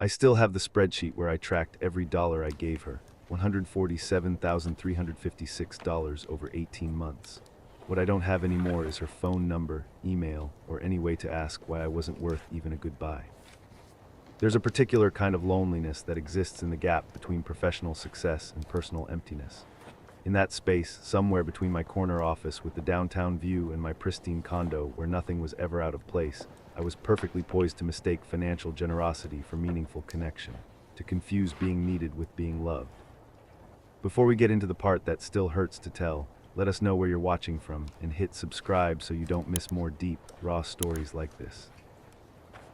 I still have the spreadsheet where I tracked every dollar I gave her, $147,356 over 18 months. What I don't have anymore is her phone number, email, or any way to ask why I wasn't worth even a goodbye. There's a particular kind of loneliness that exists in the gap between professional success and personal emptiness. In that space, somewhere between my corner office with the downtown view and my pristine condo where nothing was ever out of place, I was perfectly poised to mistake financial generosity for meaningful connection, to confuse being needed with being loved. Before we get into the part that still hurts to tell, let us know where you're watching from and hit subscribe so you don't miss more deep, raw stories like this.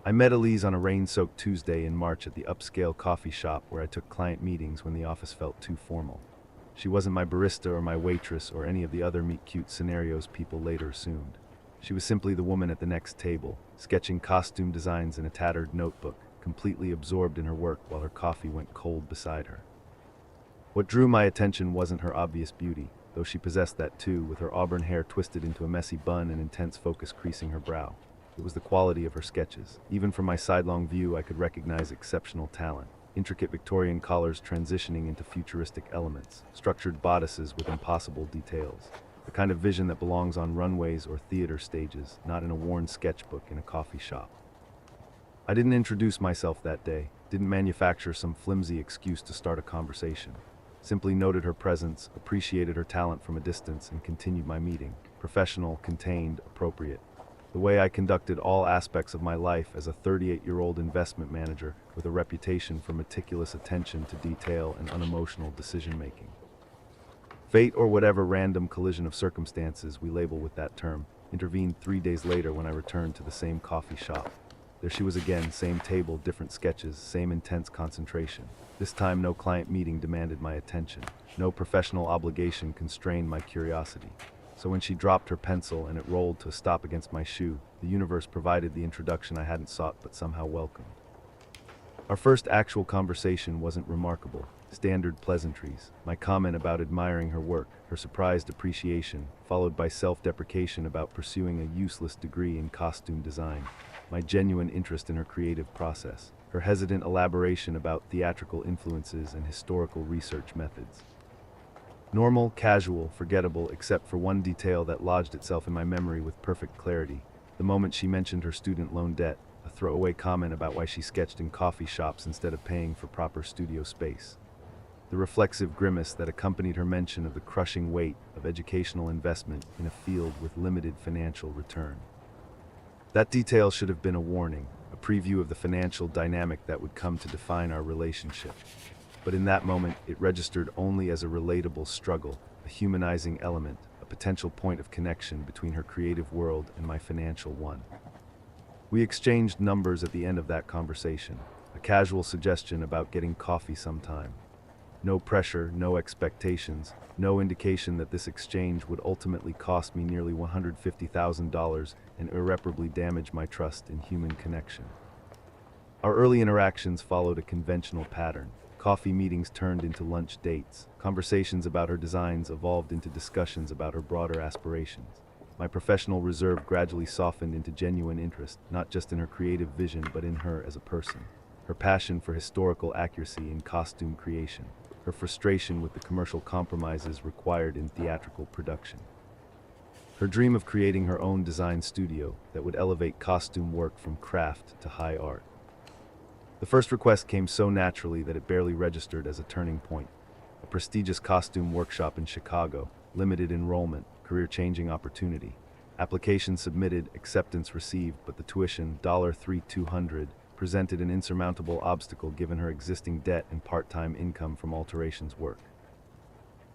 I met Elise on a rain-soaked Tuesday in March at the upscale coffee shop where I took client meetings when the office felt too formal. She wasn't my barista or my waitress or any of the other meet-cute scenarios people later assumed. She was simply the woman at the next table, sketching costume designs in a tattered notebook, completely absorbed in her work while her coffee went cold beside her. What drew my attention wasn't her obvious beauty, though she possessed that too, with her auburn hair twisted into a messy bun and intense focus creasing her brow. It was the quality of her sketches. Even from my sidelong view, I could recognize exceptional talent. Intricate Victorian collars transitioning into futuristic elements, structured bodices with impossible details. The kind of vision that belongs on runways or theater stages, not in a worn sketchbook in a coffee shop. I didn't introduce myself that day, didn't manufacture some flimsy excuse to start a conversation. Simply noted her presence, appreciated her talent from a distance, and continued my meeting. Professional, contained, appropriate. The way I conducted all aspects of my life as a 38-year-old investment manager with a reputation for meticulous attention to detail and unemotional decision-making. Fate, or whatever random collision of circumstances we label with that term, intervened 3 days later when I returned to the same coffee shop. There she was again, same table, different sketches, same intense concentration. This time no client meeting demanded my attention. No professional obligation constrained my curiosity. So when she dropped her pencil and it rolled to a stop against my shoe, the universe provided the introduction I hadn't sought but somehow welcomed. Our first actual conversation wasn't remarkable. Standard pleasantries, my comment about admiring her work, her surprised appreciation, followed by self-deprecation about pursuing a useless degree in costume design, my genuine interest in her creative process, her hesitant elaboration about theatrical influences and historical research methods. Normal, casual, forgettable, except for one detail that lodged itself in my memory with perfect clarity. The moment she mentioned her student loan debt, a throwaway comment about why she sketched in coffee shops instead of paying for proper studio space. The reflexive grimace that accompanied her mention of the crushing weight of educational investment in a field with limited financial return. That detail should have been a warning, a preview of the financial dynamic that would come to define our relationship. But in that moment, it registered only as a relatable struggle, a humanizing element, a potential point of connection between her creative world and my financial one. We exchanged numbers at the end of that conversation, a casual suggestion about getting coffee sometime. No pressure, no expectations, no indication that this exchange would ultimately cost me nearly $150,000 and irreparably damage my trust in human connection. Our early interactions followed a conventional pattern. Coffee meetings turned into lunch dates. Conversations about her designs evolved into discussions about her broader aspirations. My professional reserve gradually softened into genuine interest, not just in her creative vision, but in her as a person. Her passion for historical accuracy in costume creation. Her frustration with the commercial compromises required in theatrical production. Her dream of creating her own design studio that would elevate costume work from craft to high art. The first request came so naturally that it barely registered as a turning point. A prestigious costume workshop in Chicago, limited enrollment, career-changing opportunity. Application submitted, acceptance received, but the tuition, $3,200, presented an insurmountable obstacle given her existing debt and part-time income from alterations work.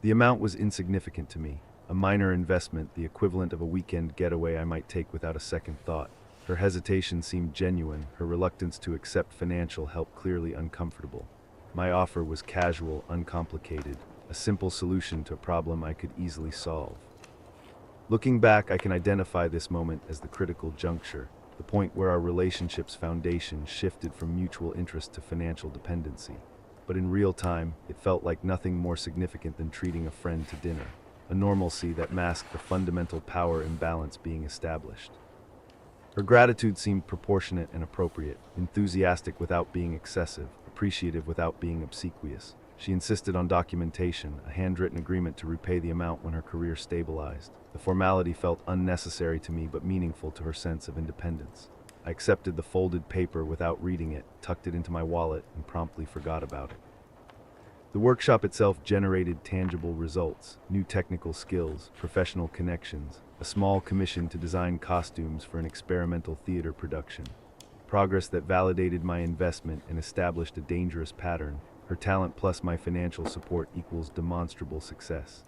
The amount was insignificant to me, a minor investment, the equivalent of a weekend getaway I might take without a second thought. Her hesitation seemed genuine, her reluctance to accept financial help clearly uncomfortable. My offer was casual, uncomplicated, a simple solution to a problem I could easily solve. Looking back, I can identify this moment as the critical juncture, the point where our relationship's foundation shifted from mutual interest to financial dependency. But in real time, it felt like nothing more significant than treating a friend to dinner, a normalcy that masked the fundamental power imbalance being established. Her gratitude seemed proportionate and appropriate, enthusiastic without being excessive, appreciative without being obsequious. She insisted on documentation, a handwritten agreement to repay the amount when her career stabilized. The formality felt unnecessary to me but meaningful to her sense of independence. I accepted the folded paper without reading it, tucked it into my wallet, and promptly forgot about it. The workshop itself generated tangible results, new technical skills, professional connections, a small commission to design costumes for an experimental theater production. Progress that validated my investment and established a dangerous pattern. Her talent plus my financial support equals demonstrable success.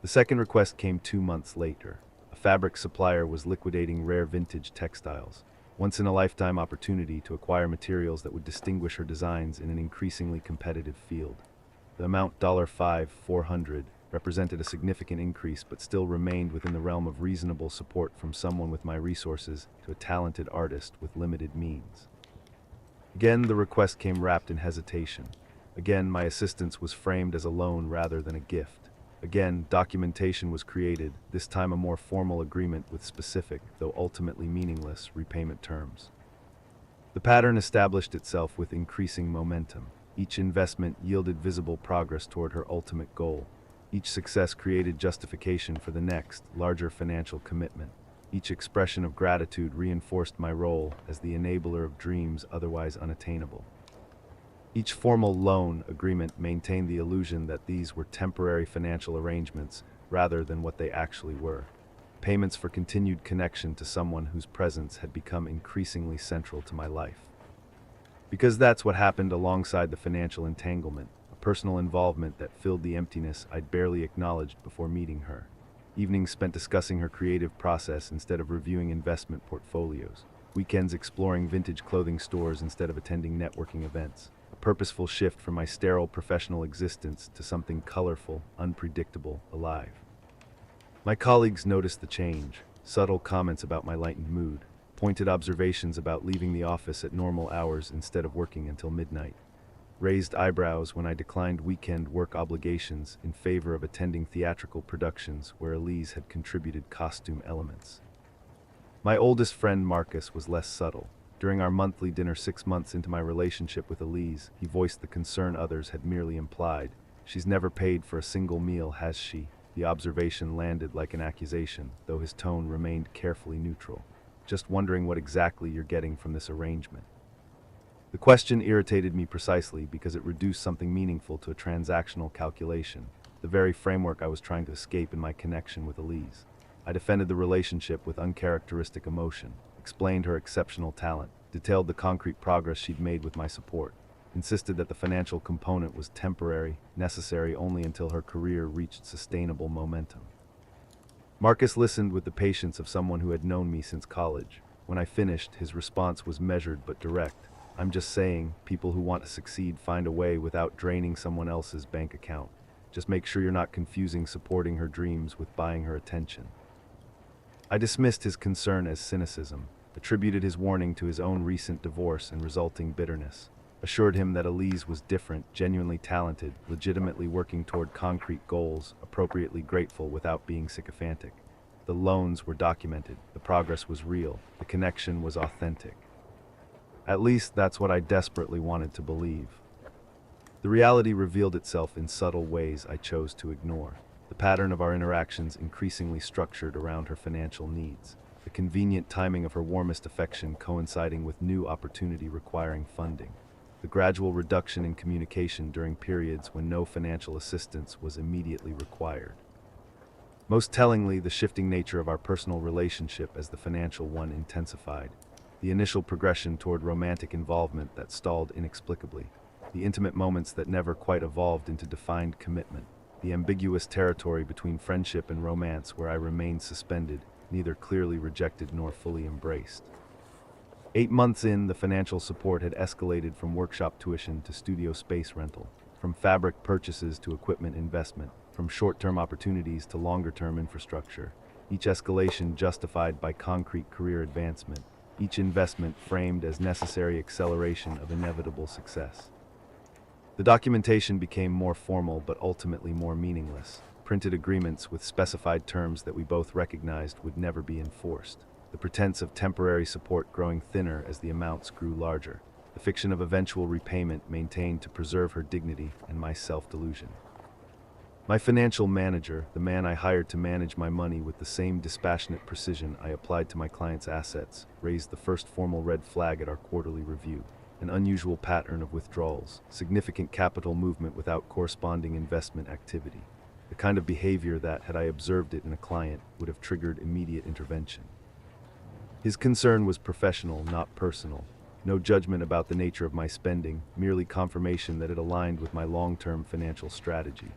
The second request came 2 months later. A fabric supplier was liquidating rare vintage textiles, once-in-a-lifetime opportunity to acquire materials that would distinguish her designs in an increasingly competitive field. The amount $5,400 represented a significant increase but still remained within the realm of reasonable support from someone with my resources to a talented artist with limited means. Again, the request came wrapped in hesitation. Again, my assistance was framed as a loan rather than a gift. Again, documentation was created, this time a more formal agreement with specific, though ultimately meaningless, repayment terms. The pattern established itself with increasing momentum. Each investment yielded visible progress toward her ultimate goal. Each success created justification for the next, larger financial commitment. Each expression of gratitude reinforced my role as the enabler of dreams otherwise unattainable. Each formal loan agreement maintained the illusion that these were temporary financial arrangements rather than what they actually were. Payments for continued connection to someone whose presence had become increasingly central to my life. Because that's what happened alongside the financial entanglement, a personal involvement that filled the emptiness I'd barely acknowledged before meeting her. Evenings spent discussing her creative process instead of reviewing investment portfolios. Weekends exploring vintage clothing stores instead of attending networking events. A purposeful shift from my sterile professional existence to something colorful, unpredictable, alive. My colleagues noticed the change. Subtle comments about my lightened mood. Pointed observations about leaving the office at normal hours instead of working until midnight. Raised eyebrows when I declined weekend work obligations in favor of attending theatrical productions where Elise had contributed costume elements. My oldest friend Marcus was less subtle. During our monthly dinner 6 months into my relationship with Elise, he voiced the concern others had merely implied. She's never paid for a single meal, has she? The observation landed like an accusation, though his tone remained carefully neutral. Just wondering what exactly you're getting from this arrangement. The question irritated me precisely because it reduced something meaningful to a transactional calculation, the very framework I was trying to escape in my connection with Elise. I defended the relationship with uncharacteristic emotion, explained her exceptional talent, detailed the concrete progress she'd made with my support, insisted that the financial component was temporary, necessary only until her career reached sustainable momentum. Marcus listened with the patience of someone who had known me since college. When I finished, his response was measured but direct. I'm just saying, people who want to succeed find a way without draining someone else's bank account. Just make sure you're not confusing supporting her dreams with buying her attention. I dismissed his concern as cynicism, attributed his warning to his own recent divorce and resulting bitterness, assured him that Elise was different, genuinely talented, legitimately working toward concrete goals, appropriately grateful without being sycophantic. The loans were documented, the progress was real, the connection was authentic. At least that's what I desperately wanted to believe. The reality revealed itself in subtle ways I chose to ignore. The pattern of our interactions increasingly structured around her financial needs. The convenient timing of her warmest affection coinciding with new opportunity requiring funding. The gradual reduction in communication during periods when no financial assistance was immediately required. Most tellingly, the shifting nature of our personal relationship as the financial one intensified. The initial progression toward romantic involvement that stalled inexplicably. The intimate moments that never quite evolved into defined commitment. The ambiguous territory between friendship and romance where I remained suspended, neither clearly rejected nor fully embraced. 8 months in, the financial support had escalated from workshop tuition to studio space rental, from fabric purchases to equipment investment, from short-term opportunities to longer-term infrastructure, each escalation justified by concrete career advancement, each investment framed as necessary acceleration of inevitable success. The documentation became more formal but ultimately more meaningless, printed agreements with specified terms that we both recognized would never be enforced. the pretense of temporary support growing thinner as the amounts grew larger, the fiction of eventual repayment maintained to preserve her dignity and my self-delusion. My financial manager, the man I hired to manage my money with the same dispassionate precision I applied to my clients' assets, raised the first formal red flag at our quarterly review. An unusual pattern of withdrawals, significant capital movement without corresponding investment activity. The kind of behavior that, had I observed it in a client, would have triggered immediate intervention. His concern was professional, not personal. No judgment about the nature of my spending, merely confirmation that it aligned with my long-term financial strategy.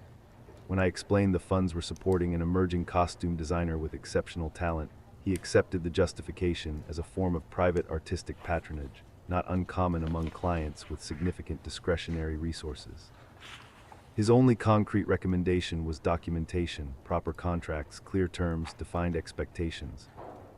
When I explained the funds were supporting an emerging costume designer with exceptional talent, he accepted the justification as a form of private artistic patronage, not uncommon among clients with significant discretionary resources. His only concrete recommendation was documentation, proper contracts, clear terms, defined expectations.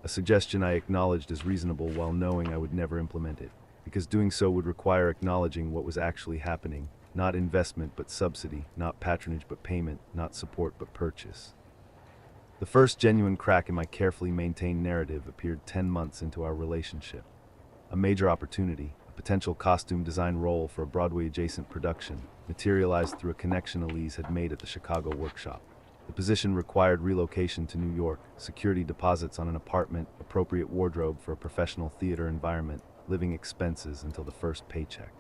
A suggestion I acknowledged as reasonable while knowing I would never implement it, because doing so would require acknowledging what was actually happening. Not investment but subsidy, not patronage but payment, not support but purchase. The first genuine crack in my carefully maintained narrative appeared 10 months into our relationship. A major opportunity, a potential costume design role for a Broadway-adjacent production, materialized through a connection Elise had made at the Chicago workshop. The position required relocation to New York, security deposits on an apartment, appropriate wardrobe for a professional theater environment, living expenses until the first paycheck.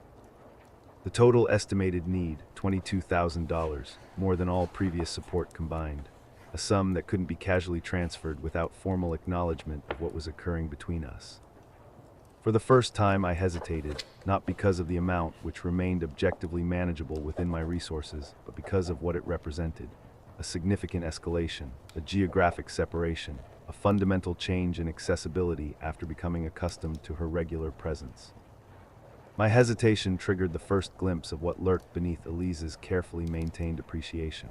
The total estimated need, $22,000, more than all previous support combined, a sum that couldn't be casually transferred without formal acknowledgement of what was occurring between us. For the first time I hesitated, not because of the amount, which remained objectively manageable within my resources, but because of what it represented. A significant escalation, a geographic separation, a fundamental change in accessibility after becoming accustomed to her regular presence. My hesitation triggered the first glimpse of what lurked beneath Elise's carefully maintained appreciation.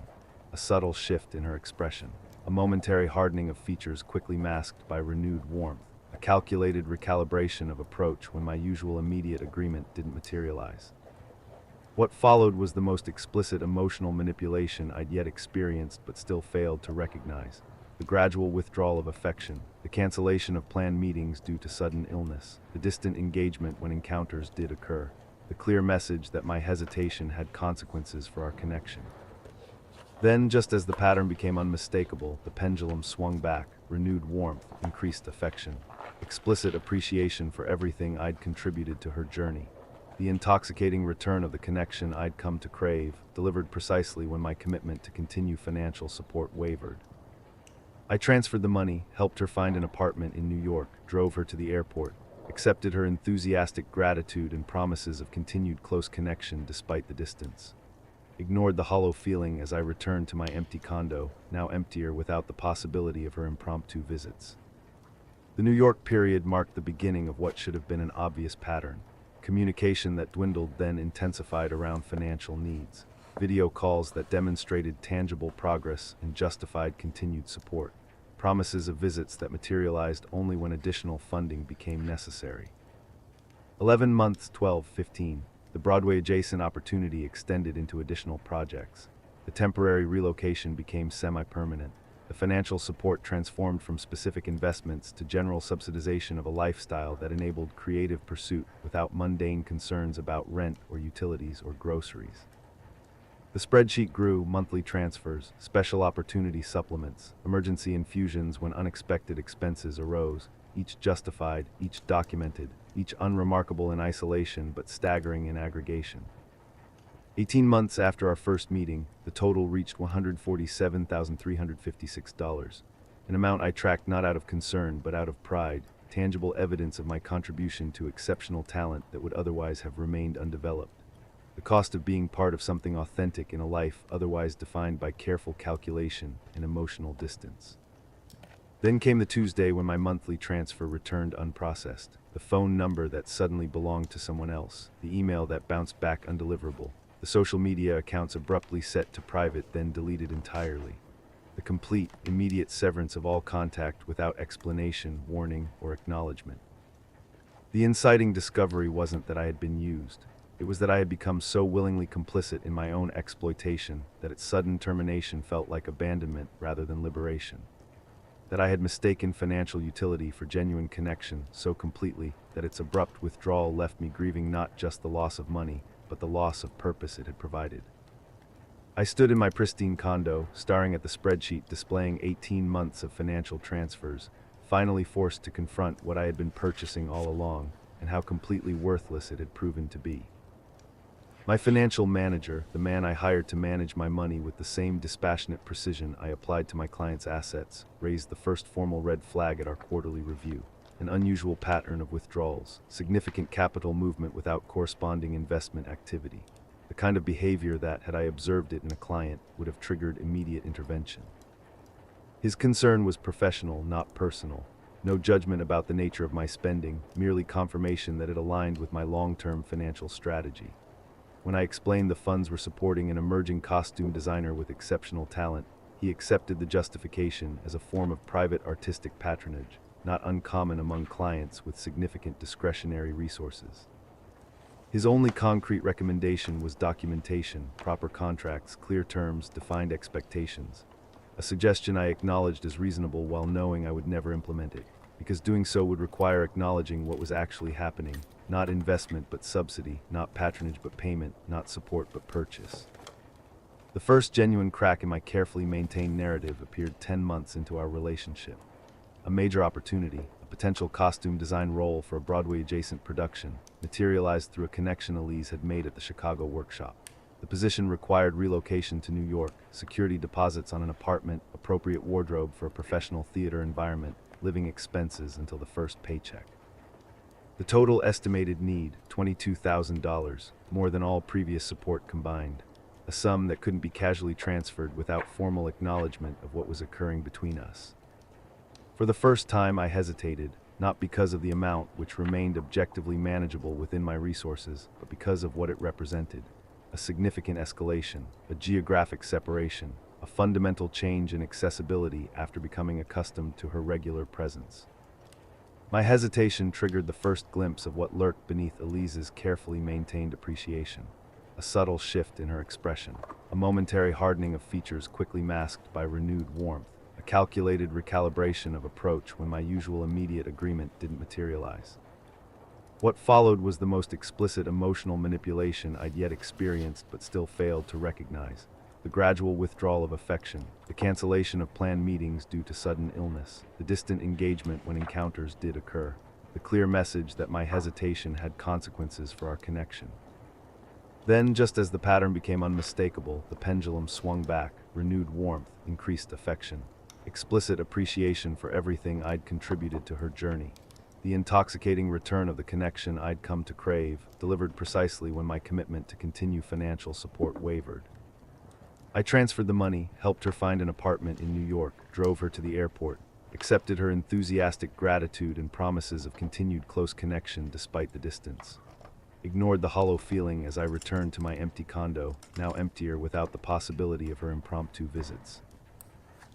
A subtle shift in her expression, a momentary hardening of features quickly masked by renewed warmth, a calculated recalibration of approach when my usual immediate agreement didn't materialize. What followed was the most explicit emotional manipulation I'd yet experienced but still failed to recognize. The gradual withdrawal of affection, the cancellation of planned meetings due to sudden illness, the distant engagement when encounters did occur, the clear message that my hesitation had consequences for our connection. Then, just as the pattern became unmistakable, the pendulum swung back, renewed warmth, increased affection, explicit appreciation for everything I'd contributed to her journey. The intoxicating return of the connection I'd come to crave, delivered precisely when my commitment to continue financial support wavered. I transferred the money, helped her find an apartment in New York, drove her to the airport, accepted her enthusiastic gratitude and promises of continued close connection despite the distance. Ignored the hollow feeling as I returned to my empty condo, now emptier without the possibility of her impromptu visits. The New York period marked the beginning of what should have been an obvious pattern. Communication that dwindled then intensified around financial needs. Video calls that demonstrated tangible progress and justified continued support. Promises of visits that materialized only when additional funding became necessary. 11 months, 12, 15. The Broadway-adjacent opportunity extended into additional projects. The temporary relocation became semi-permanent. The financial support transformed from specific investments to general subsidization of a lifestyle that enabled creative pursuit without mundane concerns about rent or utilities or groceries. The spreadsheet grew, monthly transfers, special opportunity supplements, emergency infusions when unexpected expenses arose, each justified, each documented, each unremarkable in isolation but staggering in aggregation. 18 months after our first meeting, the total reached $147,356, an amount I tracked not out of concern but out of pride, tangible evidence of my contribution to exceptional talent that would otherwise have remained undeveloped. The cost of being part of something authentic in a life otherwise defined by careful calculation and emotional distance. Then came the Tuesday when my monthly transfer returned unprocessed, the phone number that suddenly belonged to someone else, the email that bounced back undeliverable, the social media accounts abruptly set to private then deleted entirely. The complete, immediate severance of all contact without explanation, warning, or acknowledgement. The inciting discovery wasn't that I had been used. It was that I had become so willingly complicit in my own exploitation that its sudden termination felt like abandonment rather than liberation. that I had mistaken financial utility for genuine connection so completely that its abrupt withdrawal left me grieving not just the loss of money, but the loss of purpose it had provided. I stood in my pristine condo, staring at the spreadsheet displaying 18 months of financial transfers, finally forced to confront what I had been purchasing all along and how completely worthless it had proven to be. My financial manager, the man I hired to manage my money with the same dispassionate precision I applied to my clients' assets, raised the first formal red flag at our quarterly review. An unusual pattern of withdrawals, significant capital movement without corresponding investment activity. The kind of behavior that, had I observed it in a client, would have triggered immediate intervention. His concern was professional, not personal. No judgment about the nature of my spending, merely confirmation that it aligned with my long-term financial strategy. When I explained the funds were supporting an emerging costume designer with exceptional talent, he accepted the justification as a form of private artistic patronage, not uncommon among clients with significant discretionary resources. His only concrete recommendation was documentation, proper contracts, clear terms, defined expectations. A suggestion I acknowledged as reasonable while knowing I would never implement it, because doing so would require acknowledging what was actually happening. Not investment but subsidy, not patronage but payment, not support but purchase. The first genuine crack in my carefully maintained narrative appeared 10 months into our relationship. A major opportunity, a potential costume design role for a Broadway-adjacent production, materialized through a connection Elise had made at the Chicago workshop. The position required relocation to New York, security deposits on an apartment, appropriate wardrobe for a professional theater environment, living expenses until the first paycheck. The total estimated need, $22,000, more than all previous support combined, a sum that couldn't be casually transferred without formal acknowledgement of what was occurring between us. For the first time I hesitated, not because of the amount, which remained objectively manageable within my resources, but because of what it represented. A significant escalation, a geographic separation, a fundamental change in accessibility after becoming accustomed to her regular presence. My hesitation triggered the first glimpse of what lurked beneath Elise's carefully maintained appreciation. A subtle shift in her expression, a momentary hardening of features quickly masked by renewed warmth, a calculated recalibration of approach when my usual immediate agreement didn't materialize. What followed was the most explicit emotional manipulation I'd yet experienced but still failed to recognize. The gradual withdrawal of affection, the cancellation of planned meetings due to sudden illness, the distant engagement when encounters did occur, the clear message that my hesitation had consequences for our connection. Then, just as the pattern became unmistakable, the pendulum swung back, renewed warmth, increased affection, explicit appreciation for everything I'd contributed to her journey. The intoxicating return of the connection I'd come to crave, delivered precisely when my commitment to continue financial support wavered. I transferred the money, helped her find an apartment in New York, drove her to the airport, accepted her enthusiastic gratitude and promises of continued close connection despite the distance. Ignored the hollow feeling as I returned to my empty condo, now emptier without the possibility of her impromptu visits.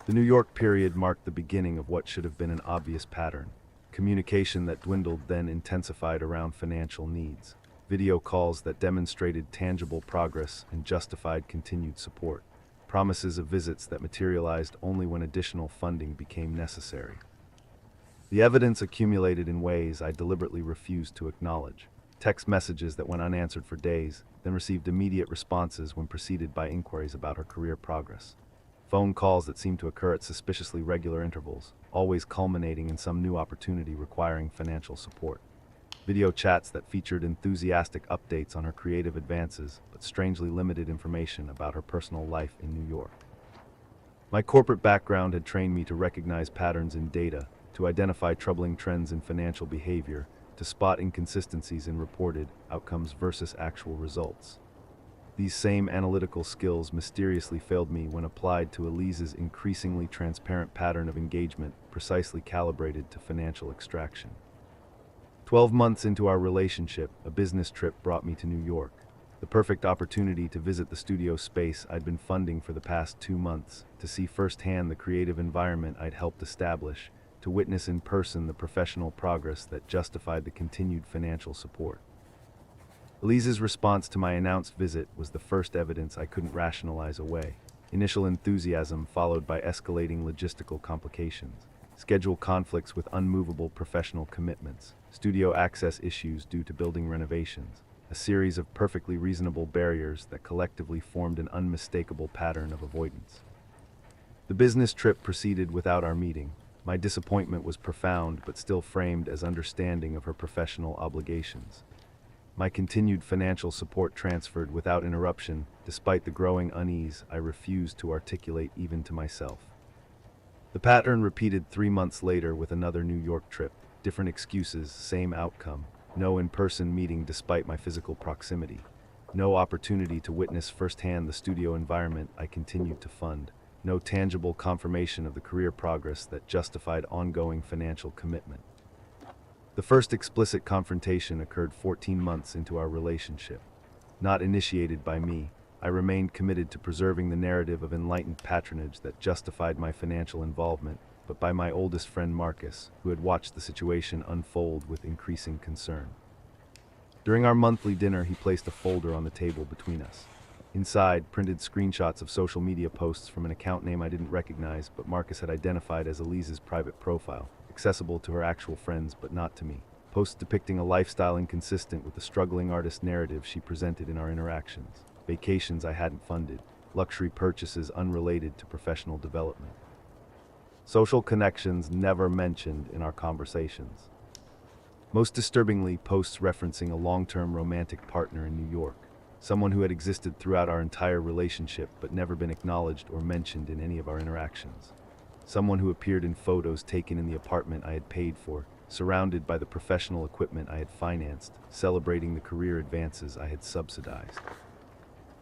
The New York period marked the beginning of what should have been an obvious pattern. Communication that dwindled then intensified around financial needs. Video calls that demonstrated tangible progress and justified continued support. Promises of visits that materialized only when additional funding became necessary. The evidence accumulated in ways I deliberately refused to acknowledge. Text messages that went unanswered for days, then received immediate responses when preceded by inquiries about her career progress. Phone calls that seemed to occur at suspiciously regular intervals, always culminating in some new opportunity requiring financial support. Video chats that featured enthusiastic updates on her creative advances, but strangely limited information about her personal life in New York. My corporate background had trained me to recognize patterns in data, to identify troubling trends in financial behavior, to spot inconsistencies in reported outcomes versus actual results. These same analytical skills mysteriously failed me when applied to Elise's increasingly transparent pattern of engagement, precisely calibrated to financial extraction. 12 months into our relationship, a business trip brought me to New York. The perfect opportunity to visit the studio space I'd been funding for the past 2 months, to see firsthand the creative environment I'd helped establish, to witness in person the professional progress that justified the continued financial support. Elise's response to my announced visit was the first evidence I couldn't rationalize away. Initial enthusiasm followed by escalating logistical complications. schedule conflicts with unmovable professional commitments, studio access issues due to building renovations, a series of perfectly reasonable barriers that collectively formed an unmistakable pattern of avoidance. The business trip proceeded without our meeting. My disappointment was profound but still framed as understanding of her professional obligations. My continued financial support transferred without interruption, despite the growing unease I refused to articulate even to myself. The pattern repeated 3 months later with another New York trip. Different excuses, same outcome. No in-person meeting despite my physical proximity. No opportunity to witness firsthand the studio environment I continued to fund. No tangible confirmation of the career progress that justified ongoing financial commitment. The first explicit confrontation occurred 14 months into our relationship. Not initiated by me, I remained committed to preserving the narrative of enlightened patronage that justified my financial involvement, but by my oldest friend Marcus, who had watched the situation unfold with increasing concern. During our monthly dinner, he placed a folder on the table between us. Inside, printed screenshots of social media posts from an account name I didn't recognize, but Marcus had identified as Elise's private profile, accessible to her actual friends but not to me. Posts depicting a lifestyle inconsistent with the struggling artist narrative she presented in our interactions. Vacations I hadn't funded, luxury purchases unrelated to professional development. Social connections never mentioned in our conversations. Most disturbingly, posts referencing a long-term romantic partner in New York, someone who had existed throughout our entire relationship but never been acknowledged or mentioned in any of our interactions. Someone who appeared in photos taken in the apartment I had paid for, surrounded by the professional equipment I had financed, celebrating the career advances I had subsidized.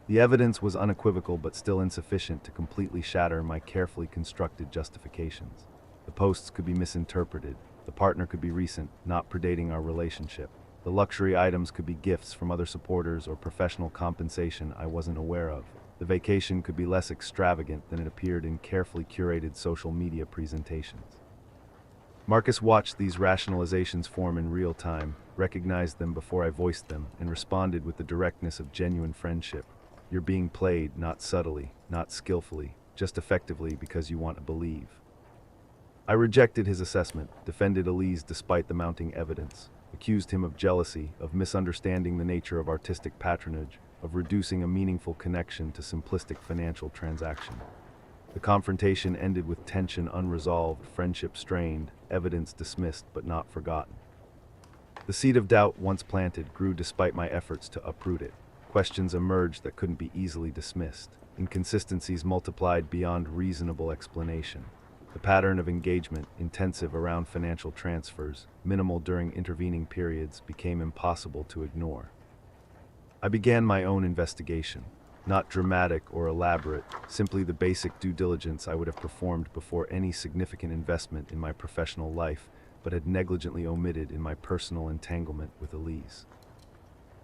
The evidence was unequivocal but still insufficient to completely shatter my carefully constructed justifications. The posts could be misinterpreted. The partner could be recent, not predating our relationship. The luxury items could be gifts from other supporters or professional compensation I wasn't aware of. The vacation could be less extravagant than it appeared in carefully curated social media presentations. Marcus watched these rationalizations form in real time, recognized them before I voiced them, and responded with the directness of genuine friendship. You're being played, not subtly, not skillfully, just effectively because you want to believe. I rejected his assessment, defended Elise despite the mounting evidence, accused him of jealousy, of misunderstanding the nature of artistic patronage, of reducing a meaningful connection to simplistic financial transaction. The confrontation ended with tension unresolved, friendship strained, evidence dismissed but not forgotten. The seed of doubt once planted grew despite my efforts to uproot it. Questions emerged that couldn't be easily dismissed. Inconsistencies multiplied beyond reasonable explanation. The pattern of engagement, intensive around financial transfers, minimal during intervening periods, became impossible to ignore. I began my own investigation. Not dramatic or elaborate, simply the basic due diligence I would have performed before any significant investment in my professional life, but had negligently omitted in my personal entanglement with Elise.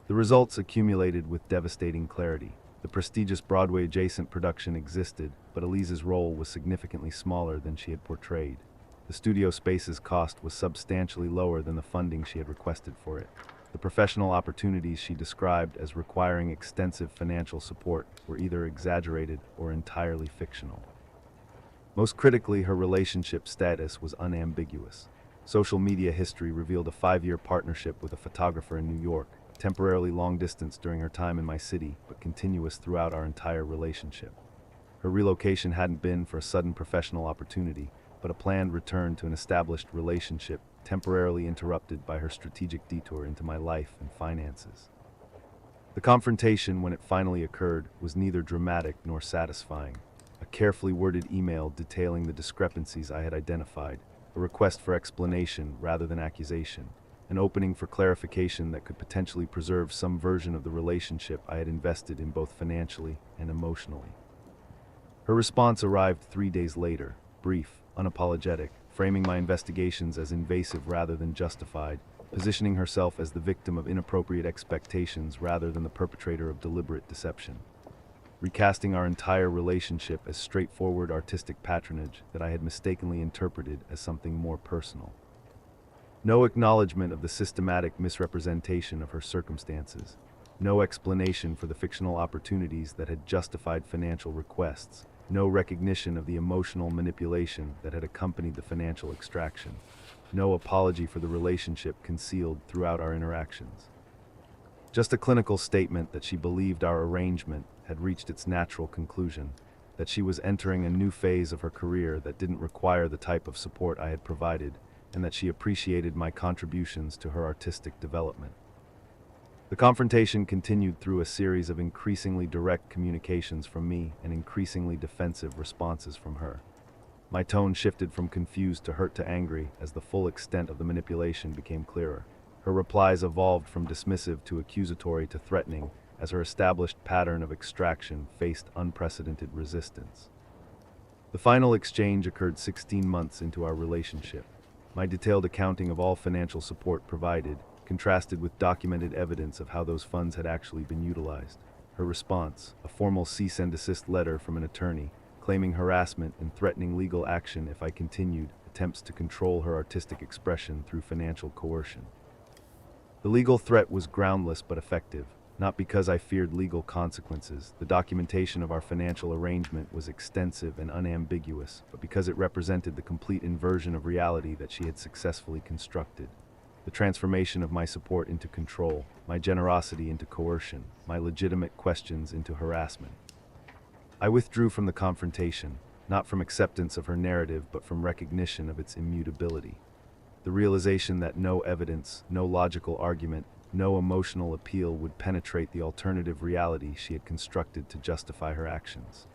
The results accumulated with devastating clarity. The prestigious Broadway-adjacent production existed, but Elise's role was significantly smaller than she had portrayed. The studio space's cost was substantially lower than the funding she had requested for it. The professional opportunities she described as requiring extensive financial support were either exaggerated or entirely fictional. Most critically, her relationship status was unambiguous. Social media history revealed a 5-year partnership with a photographer in New York, temporarily long distance during her time in my city, but continuous throughout our entire relationship. Her relocation hadn't been for a sudden professional opportunity, but a planned return to an established relationship, temporarily interrupted by her strategic detour into my life and finances. The confrontation, when it finally occurred, was neither dramatic nor satisfying. A carefully worded email detailing the discrepancies I had identified, a request for explanation rather than accusation, an opening for clarification that could potentially preserve some version of the relationship I had invested in both financially and emotionally. Her response arrived 3 days later, brief, unapologetic, framing my investigations as invasive rather than justified, positioning herself as the victim of inappropriate expectations rather than the perpetrator of deliberate deception, recasting our entire relationship as straightforward artistic patronage that I had mistakenly interpreted as something more personal. No acknowledgement of the systematic misrepresentation of her circumstances, no explanation for the fictional opportunities that had justified financial requests, no recognition of the emotional manipulation that had accompanied the financial extraction, no apology for the relationship concealed throughout our interactions. Just a clinical statement that she believed our arrangement had reached its natural conclusion, that she was entering a new phase of her career that didn't require the type of support I had provided, and that she appreciated my contributions to her artistic development. The confrontation continued through a series of increasingly direct communications from me and increasingly defensive responses from her. My tone shifted from confused to hurt to angry as the full extent of the manipulation became clearer. Her replies evolved from dismissive to accusatory to threatening as her established pattern of extraction faced unprecedented resistance. The final exchange occurred 16 months into our relationship. My detailed accounting of all financial support provided contrasted with documented evidence of how those funds had actually been utilized. Her response, a formal cease and desist letter from an attorney, claiming harassment and threatening legal action if I continued attempts to control her artistic expression through financial coercion. The legal threat was groundless but effective, not because I feared legal consequences. The documentation of our financial arrangement was extensive and unambiguous, but because it represented the complete inversion of reality that she had successfully constructed. The transformation of my support into control, my generosity into coercion, my legitimate questions into harassment. I withdrew from the confrontation, not from acceptance of her narrative, but from recognition of its immutability. The realization that no evidence, no logical argument, no emotional appeal would penetrate the alternative reality she had constructed to justify her actions.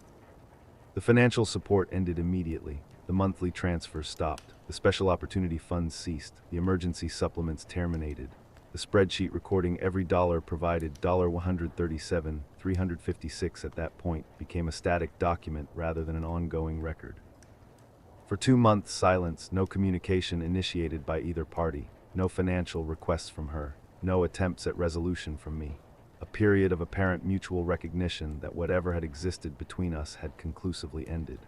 The financial support ended immediately. The monthly transfers stopped. The special opportunity funds ceased. The emergency supplements terminated. The spreadsheet recording every dollar provided $137, $356 at that point became a static document rather than an ongoing record. For 2 months, silence, no communication initiated by either party, no financial requests from her, no attempts at resolution from me. A period of apparent mutual recognition that whatever had existed between us had conclusively ended.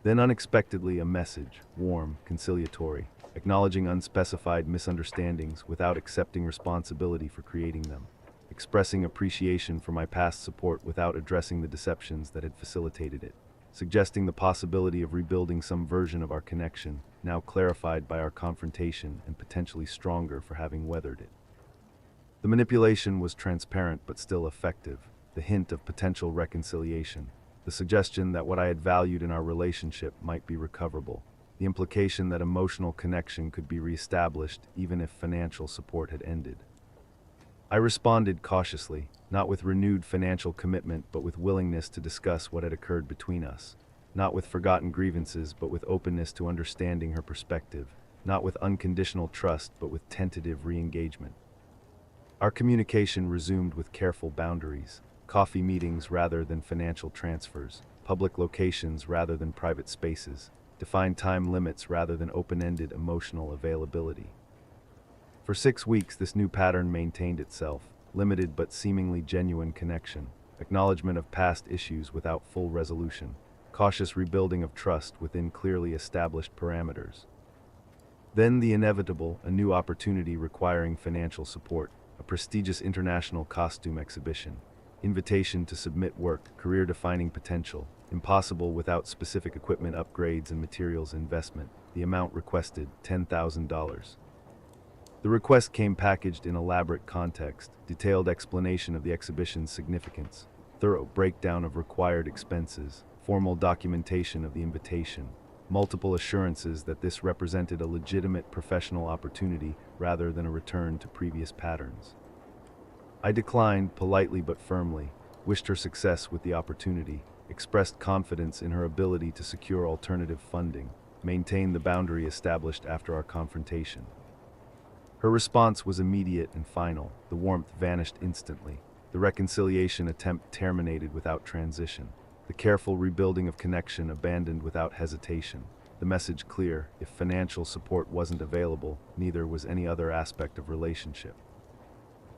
Then unexpectedly a message, warm, conciliatory, acknowledging unspecified misunderstandings without accepting responsibility for creating them, expressing appreciation for my past support without addressing the deceptions that had facilitated it, suggesting the possibility of rebuilding some version of our connection, now clarified by our confrontation and potentially stronger for having weathered it. The manipulation was transparent but still effective, the hint of potential reconciliation, the suggestion that what I had valued in our relationship might be recoverable, the implication that emotional connection could be reestablished even if financial support had ended. I responded cautiously, not with renewed financial commitment but with willingness to discuss what had occurred between us, not with forgotten grievances but with openness to understanding her perspective, not with unconditional trust but with tentative re-engagement. Our communication resumed with careful boundaries, coffee meetings rather than financial transfers, public locations rather than private spaces, defined time limits rather than open-ended emotional availability. For 6 weeks, this new pattern maintained itself, limited but seemingly genuine connection, acknowledgement of past issues without full resolution, cautious rebuilding of trust within clearly established parameters. Then the inevitable, a new opportunity requiring financial support, a prestigious international costume exhibition, invitation to submit work, career-defining potential, impossible without specific equipment upgrades and materials investment. The amount requested, $10,000. The request came packaged in elaborate context, detailed explanation of the exhibition's significance, thorough breakdown of required expenses, formal documentation of the invitation, multiple assurances that this represented a legitimate professional opportunity rather than a return to previous patterns. I declined politely but firmly, wished her success with the opportunity, expressed confidence in her ability to secure alternative funding, maintained the boundary established after our confrontation. Her response was immediate and final. The warmth vanished instantly. The reconciliation attempt terminated without transition. The careful rebuilding of connection abandoned without hesitation. The message clear: if financial support wasn't available, neither was any other aspect of relationship.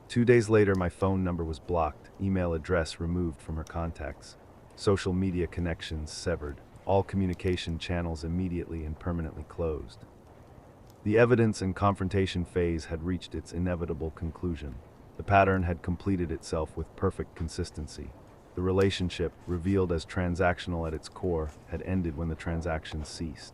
2 days later, my phone number was blocked, email address removed from her contacts, social media connections severed, all communication channels immediately and permanently closed. The evidence and confrontation phase had reached its inevitable conclusion. The pattern had completed itself with perfect consistency. The relationship, revealed as transactional at its core, had ended when the transaction ceased.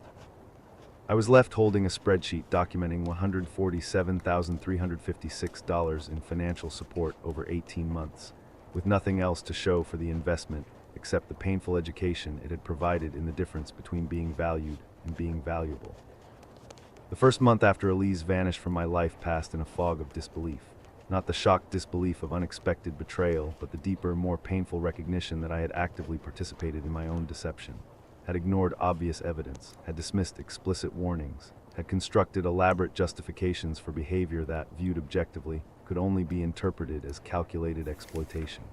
I was left holding a spreadsheet documenting $147,356 in financial support over 18 months, with nothing else to show for the investment except the painful education it had provided in the difference between being valued and being valuable. The first month after Elise vanished from my life passed in a fog of disbelief. Not the shocked disbelief of unexpected betrayal, but the deeper, more painful recognition that I had actively participated in my own deception, had ignored obvious evidence, had dismissed explicit warnings, had constructed elaborate justifications for behavior that, viewed objectively, could only be interpreted as calculated exploitation.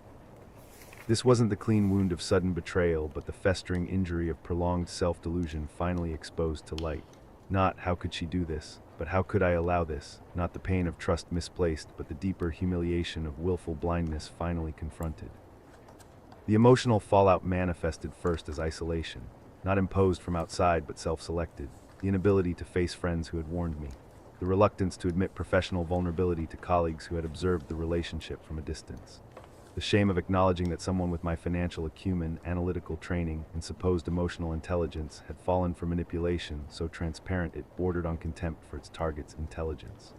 This wasn't the clean wound of sudden betrayal, but the festering injury of prolonged self-delusion finally exposed to light. Not, how could she do this, but how could I allow this? Not the pain of trust misplaced, but the deeper humiliation of willful blindness finally confronted. The emotional fallout manifested first as isolation, not imposed from outside but self-selected, the inability to face friends who had warned me, the reluctance to admit professional vulnerability to colleagues who had observed the relationship from a distance, the shame of acknowledging that someone with my financial acumen, analytical training, and supposed emotional intelligence had fallen for manipulation so transparent it bordered on contempt for its target's intelligence.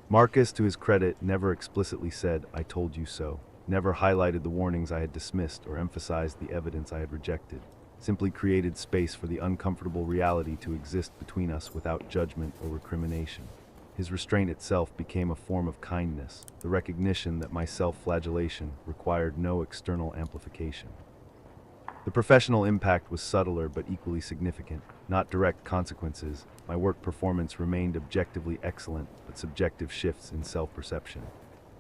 Marcus, to his credit, never explicitly said, "I told you so," never highlighted the warnings I had dismissed or emphasized the evidence I had rejected, simply created space for the uncomfortable reality to exist between us without judgment or recrimination. His restraint itself became a form of kindness, the recognition that my self-flagellation required no external amplification. The professional impact was subtler but equally significant, not direct consequences. My work performance remained objectively excellent, but subjective shifts in self-perception.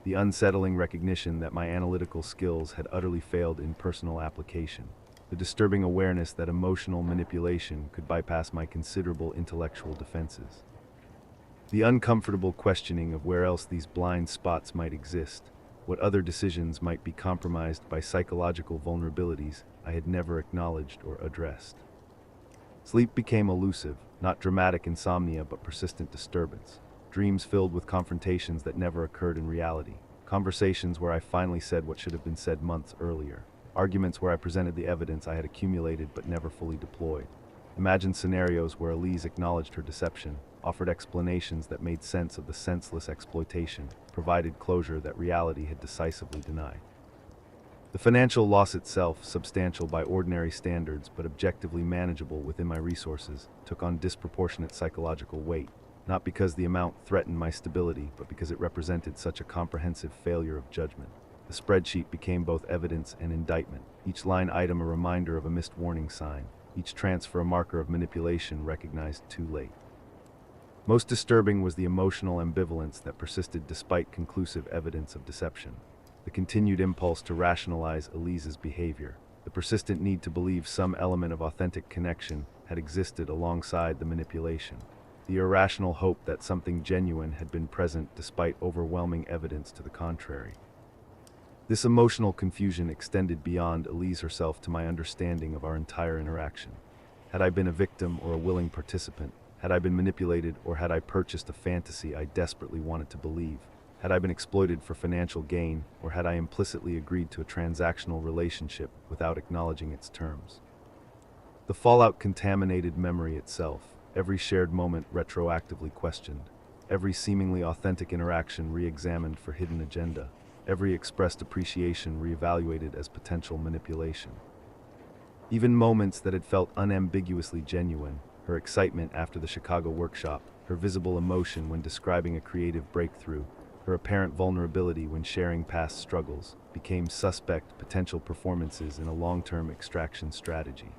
The unsettling recognition that my analytical skills had utterly failed in personal application. The disturbing awareness that emotional manipulation could bypass my considerable intellectual defenses. The uncomfortable questioning of where else these blind spots might exist, what other decisions might be compromised by psychological vulnerabilities I had never acknowledged or addressed. Sleep became elusive, not dramatic insomnia but persistent disturbance, dreams filled with confrontations that never occurred in reality, conversations where I finally said what should have been said months earlier, arguments where I presented the evidence I had accumulated but never fully deployed. Imagined scenarios where Elise acknowledged her deception, offered explanations that made sense of the senseless exploitation, provided closure that reality had decisively denied. The financial loss itself, substantial by ordinary standards but objectively manageable within my resources, took on disproportionate psychological weight, not because the amount threatened my stability, but because it represented such a comprehensive failure of judgment. The spreadsheet became both evidence and indictment, each line item a reminder of a missed warning sign, each transfer a marker of manipulation recognized too late. Most disturbing was the emotional ambivalence that persisted despite conclusive evidence of deception. The continued impulse to rationalize Elise's behavior, the persistent need to believe some element of authentic connection had existed alongside the manipulation, the irrational hope that something genuine had been present despite overwhelming evidence to the contrary. This emotional confusion extended beyond Elise herself to my understanding of our entire interaction. Had I been a victim or a willing participant? Had I been manipulated, or had I purchased a fantasy I desperately wanted to believe? Had I been exploited for financial gain, or had I implicitly agreed to a transactional relationship without acknowledging its terms? The fallout contaminated memory itself, every shared moment retroactively questioned, every seemingly authentic interaction re-examined for hidden agenda, every expressed appreciation re-evaluated as potential manipulation. Even moments that had felt unambiguously genuine, her excitement after the Chicago workshop, her visible emotion when describing a creative breakthrough, her apparent vulnerability when sharing past struggles, became suspect potential performances in a long-term extraction strategy.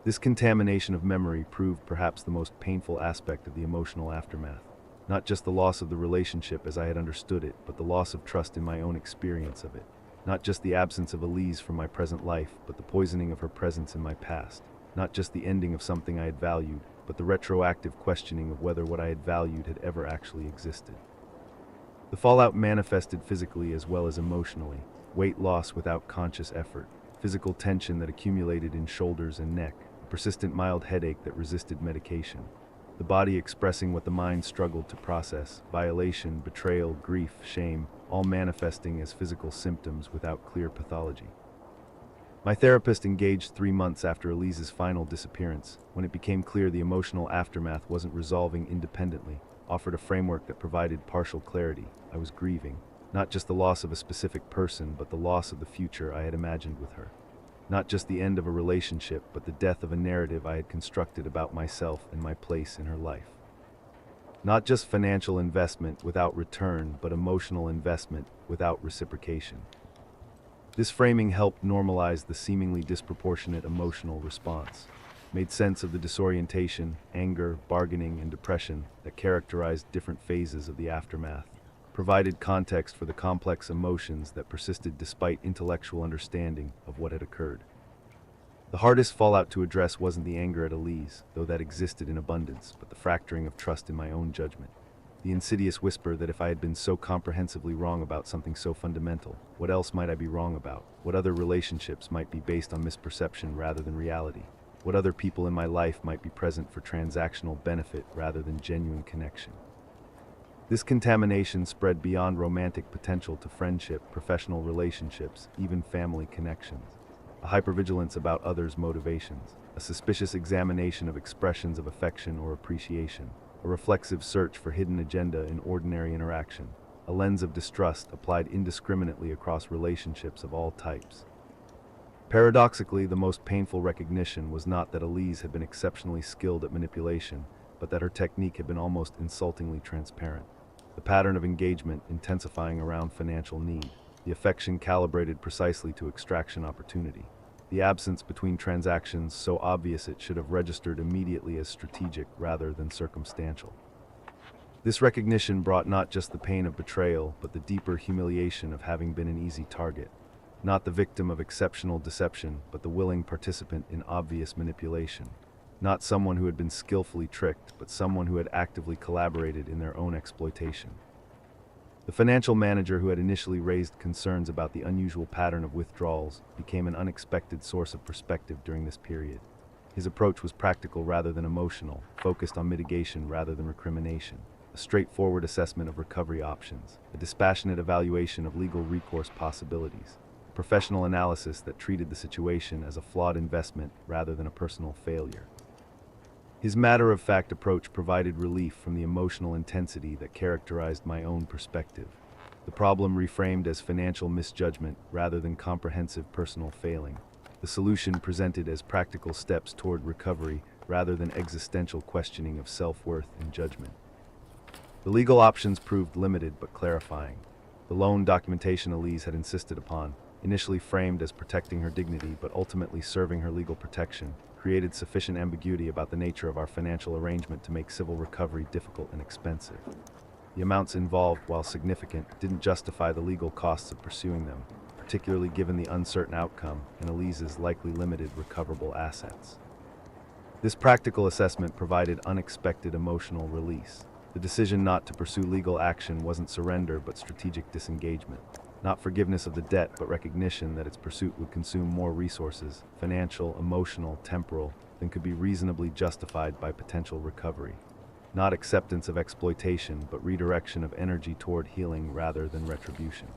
This contamination of memory proved perhaps the most painful aspect of the emotional aftermath. Not just the loss of the relationship as I had understood it, but the loss of trust in my own experience of it. Not just the absence of Elise from my present life, but the poisoning of her presence in my past. Not just the ending of something I had valued, but the retroactive questioning of whether what I had valued had ever actually existed. The fallout manifested physically as well as emotionally. Weight loss without conscious effort, physical tension that accumulated in shoulders and neck, a persistent mild headache that resisted medication. the body expressing what the mind struggled to process: violation, betrayal, grief, shame, all manifesting as physical symptoms without clear pathology. My therapist engaged 3 months after Elise's final disappearance, when it became clear the emotional aftermath wasn't resolving independently, offered a framework that provided partial clarity. I was grieving, not just the loss of a specific person, but the loss of the future I had imagined with her. Not just the end of a relationship, but the death of a narrative I had constructed about myself and my place in her life. Not just financial investment without return, but emotional investment without reciprocation. This framing helped normalize the seemingly disproportionate emotional response, made sense of the disorientation, anger, bargaining, and depression that characterized different phases of the aftermath, provided context for the complex emotions that persisted despite intellectual understanding of what had occurred. The hardest fallout to address wasn't the anger at Elise, though that existed in abundance, but the fracturing of trust in my own judgment. The insidious whisper that if I had been so comprehensively wrong about something so fundamental, what else might I be wrong about? What other relationships might be based on misperception rather than reality? What other people in my life might be present for transactional benefit rather than genuine connection? This contamination spread beyond romantic potential to friendship, professional relationships, even family connections. A hypervigilance about others' motivations, a suspicious examination of expressions of affection or appreciation, a reflexive search for hidden agenda in ordinary interaction, a lens of distrust applied indiscriminately across relationships of all types. Paradoxically, the most painful recognition was not that Elise had been exceptionally skilled at manipulation, but that her technique had been almost insultingly transparent. The pattern of engagement intensifying around financial need, the affection calibrated precisely to extraction opportunity, the absence between transactions so obvious it should have registered immediately as strategic rather than circumstantial. This recognition brought not just the pain of betrayal, but the deeper humiliation of having been an easy target, not the victim of exceptional deception, but the willing participant in obvious manipulation, not someone who had been skillfully tricked, but someone who had actively collaborated in their own exploitation. The financial manager who had initially raised concerns about the unusual pattern of withdrawals became an unexpected source of perspective during this period. His approach was practical rather than emotional, focused on mitigation rather than recrimination, a straightforward assessment of recovery options, a dispassionate evaluation of legal recourse possibilities, a professional analysis that treated the situation as a flawed investment rather than a personal failure. His matter-of-fact approach provided relief from the emotional intensity that characterized my own perspective. The problem reframed as financial misjudgment rather than comprehensive personal failing. The solution presented as practical steps toward recovery rather than existential questioning of self-worth and judgment. The legal options proved limited but clarifying. The loan documentation Elise had insisted upon, initially framed as protecting her dignity but ultimately serving her legal protection, created sufficient ambiguity about the nature of our financial arrangement to make civil recovery difficult and expensive. The amounts involved, while significant, didn't justify the legal costs of pursuing them, particularly given the uncertain outcome and Elise's likely limited recoverable assets. This practical assessment provided unexpected emotional release. The decision not to pursue legal action wasn't surrender but strategic disengagement. Not forgiveness of the debt, but recognition that its pursuit would consume more resources, financial, emotional, temporal, than could be reasonably justified by potential recovery. Not acceptance of exploitation, but redirection of energy toward healing rather than retribution.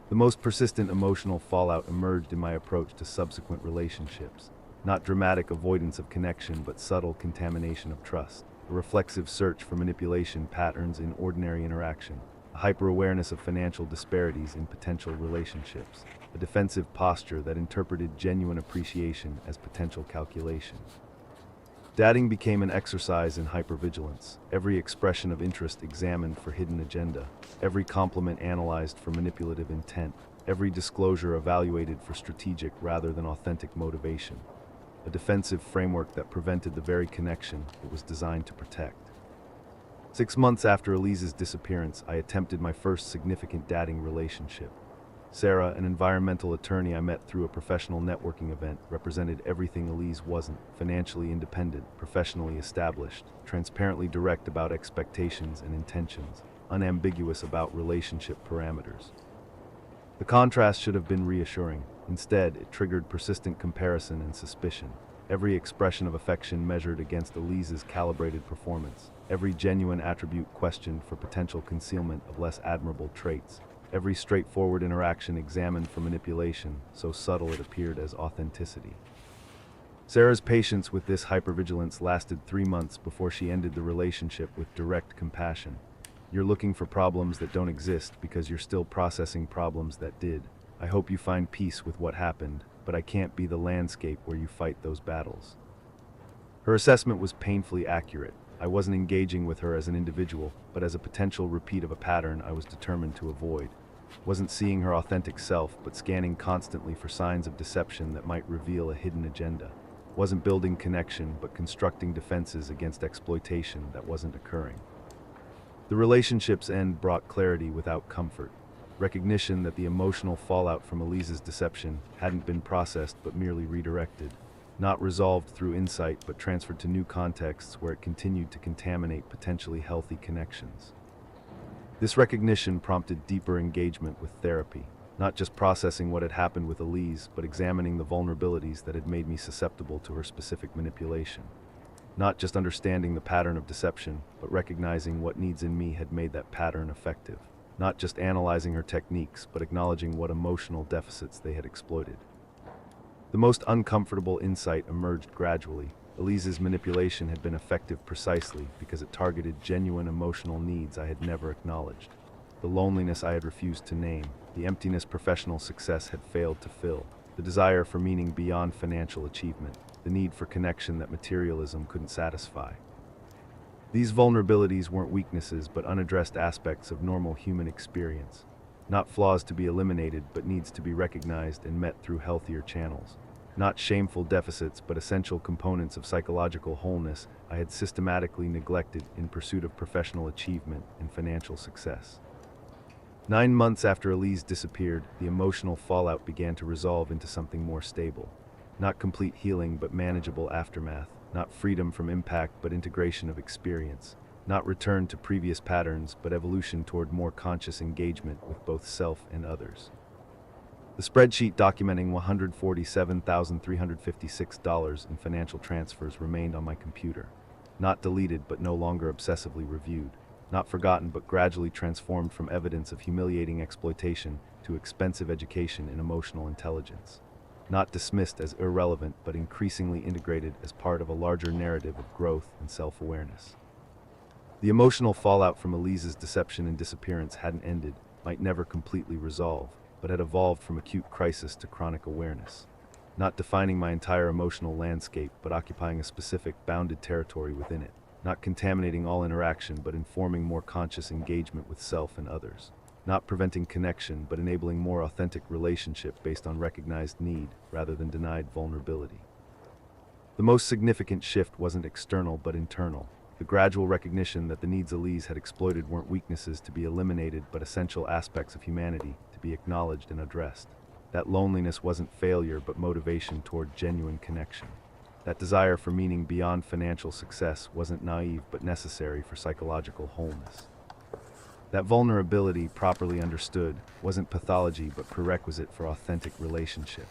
The most persistent emotional fallout emerged in my approach to subsequent relationships. Not dramatic avoidance of connection, but subtle contamination of trust. A reflexive search for manipulation patterns in ordinary interaction. A hyper-awareness of financial disparities in potential relationships, a defensive posture that interpreted genuine appreciation as potential calculation. Dating became an exercise in hypervigilance, every expression of interest examined for hidden agenda, every compliment analyzed for manipulative intent, every disclosure evaluated for strategic rather than authentic motivation, a defensive framework that prevented the very connection it was designed to protect. 6 months after Elise's disappearance, I attempted my first significant dating relationship. Sarah, an environmental attorney I met through a professional networking event, represented everything Elise wasn't: financially independent, professionally established, transparently direct about expectations and intentions, unambiguous about relationship parameters. The contrast should have been reassuring. Instead, it triggered persistent comparison and suspicion. every expression of affection measured against Elise's calibrated performance, every genuine attribute questioned for potential concealment of less admirable traits, every straightforward interaction examined for manipulation, so subtle it appeared as authenticity. Sarah's patience with this hypervigilance lasted 3 months before she ended the relationship with direct compassion. You're looking for problems that don't exist because you're still processing problems that did. I hope you find peace with what happened, but I can't be the landscape where you fight those battles. Her assessment was painfully accurate. I wasn't engaging with her as an individual, but as a potential repeat of a pattern I was determined to avoid. Wasn't seeing her authentic self, but scanning constantly for signs of deception that might reveal a hidden agenda. Wasn't building connection, but constructing defenses against exploitation that wasn't occurring. The relationship's end brought clarity without comfort. Recognition that the emotional fallout from Elise's deception hadn't been processed but merely redirected. Not resolved through insight but transferred to new contexts where it continued to contaminate potentially healthy connections. This recognition prompted deeper engagement with therapy, not just processing what had happened with Elise, but examining the vulnerabilities that had made me susceptible to her specific manipulation. Not just understanding the pattern of deception, but recognizing what needs in me had made that pattern effective. Not just analyzing her techniques, but acknowledging what emotional deficits they had exploited. The most uncomfortable insight emerged gradually. Elise's manipulation had been effective precisely because it targeted genuine emotional needs I had never acknowledged. The loneliness I had refused to name, the emptiness professional success had failed to fill, the desire for meaning beyond financial achievement, the need for connection that materialism couldn't satisfy. These vulnerabilities weren't weaknesses but unaddressed aspects of normal human experience. Not flaws to be eliminated but needs to be recognized and met through healthier channels. Not shameful deficits but essential components of psychological wholeness I had systematically neglected in pursuit of professional achievement and financial success. 9 months after Elise disappeared, the emotional fallout began to resolve into something more stable. Not complete healing but manageable aftermath. Not freedom from impact but integration of experience. Not return to previous patterns but evolution toward more conscious engagement with both self and others. The spreadsheet documenting $147,356 in financial transfers remained on my computer. Not deleted but no longer obsessively reviewed. Not forgotten but gradually transformed from evidence of humiliating exploitation to expensive education in emotional intelligence. Not dismissed as irrelevant but increasingly integrated as part of a larger narrative of growth and self-awareness. The emotional fallout from Elise's deception and disappearance hadn't ended, might never completely resolve, but had evolved from acute crisis to chronic awareness. Not defining my entire emotional landscape but occupying a specific bounded territory within it. Not contaminating all interaction but informing more conscious engagement with self and others. Not preventing connection but enabling more authentic relationship based on recognized need rather than denied vulnerability. The most significant shift wasn't external but internal. The gradual recognition that the needs Elise had exploited weren't weaknesses to be eliminated but essential aspects of humanity to be acknowledged and addressed. That loneliness wasn't failure but motivation toward genuine connection. That desire for meaning beyond financial success wasn't naive but necessary for psychological wholeness. That vulnerability, properly understood, wasn't pathology but prerequisite for authentic relationship.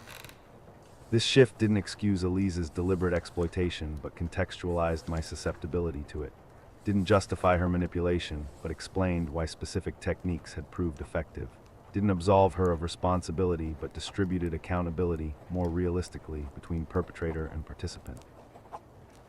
This shift didn't excuse Elise's deliberate exploitation but contextualized my susceptibility to it. Didn't justify her manipulation but explained why specific techniques had proved effective. Didn't absolve her of responsibility but distributed accountability more realistically between perpetrator and participant.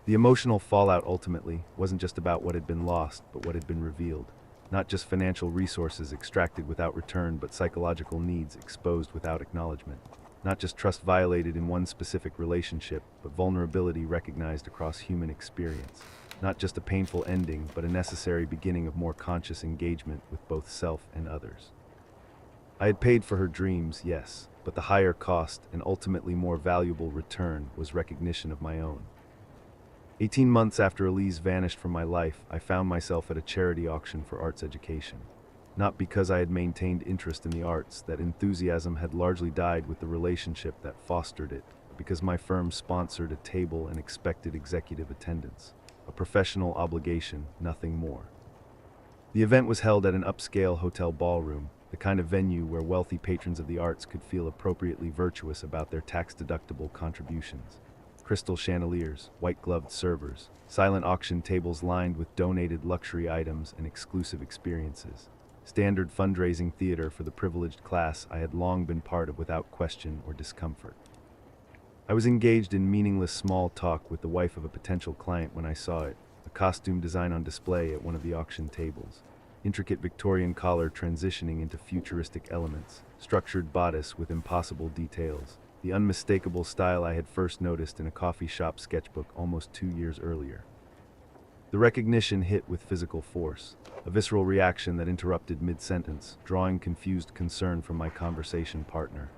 The emotional fallout ultimately wasn't just about what had been lost but what had been revealed. Not just financial resources extracted without return but psychological needs exposed without acknowledgement. Not just trust violated in one specific relationship but vulnerability recognized across human experience. Not just a painful ending but a necessary beginning of more conscious engagement with both self and others. I had paid for her dreams, yes, but the higher cost and ultimately more valuable return was recognition of my own. 18 months after Elise vanished from my life, I found myself at a charity auction for arts education. Not because I had maintained interest in the arts, that enthusiasm had largely died with the relationship that fostered it, but because my firm sponsored a table and expected executive attendance. A professional obligation, nothing more. The event was held at an upscale hotel ballroom, the kind of venue where wealthy patrons of the arts could feel appropriately virtuous about their tax-deductible contributions. crystal chandeliers, white-gloved servers, silent auction tables lined with donated luxury items and exclusive experiences. Standard fundraising theater for the privileged class I had long been part of without question or discomfort. I was engaged in meaningless small talk with the wife of a potential client when I saw it, a costume design on display at one of the auction tables. Intricate Victorian collar transitioning into futuristic elements, structured bodice with impossible details, the unmistakable style I had first noticed in a coffee shop sketchbook almost 2 years earlier. The recognition hit with physical force, a visceral reaction that interrupted mid-sentence, drawing confused concern from my conversation partner.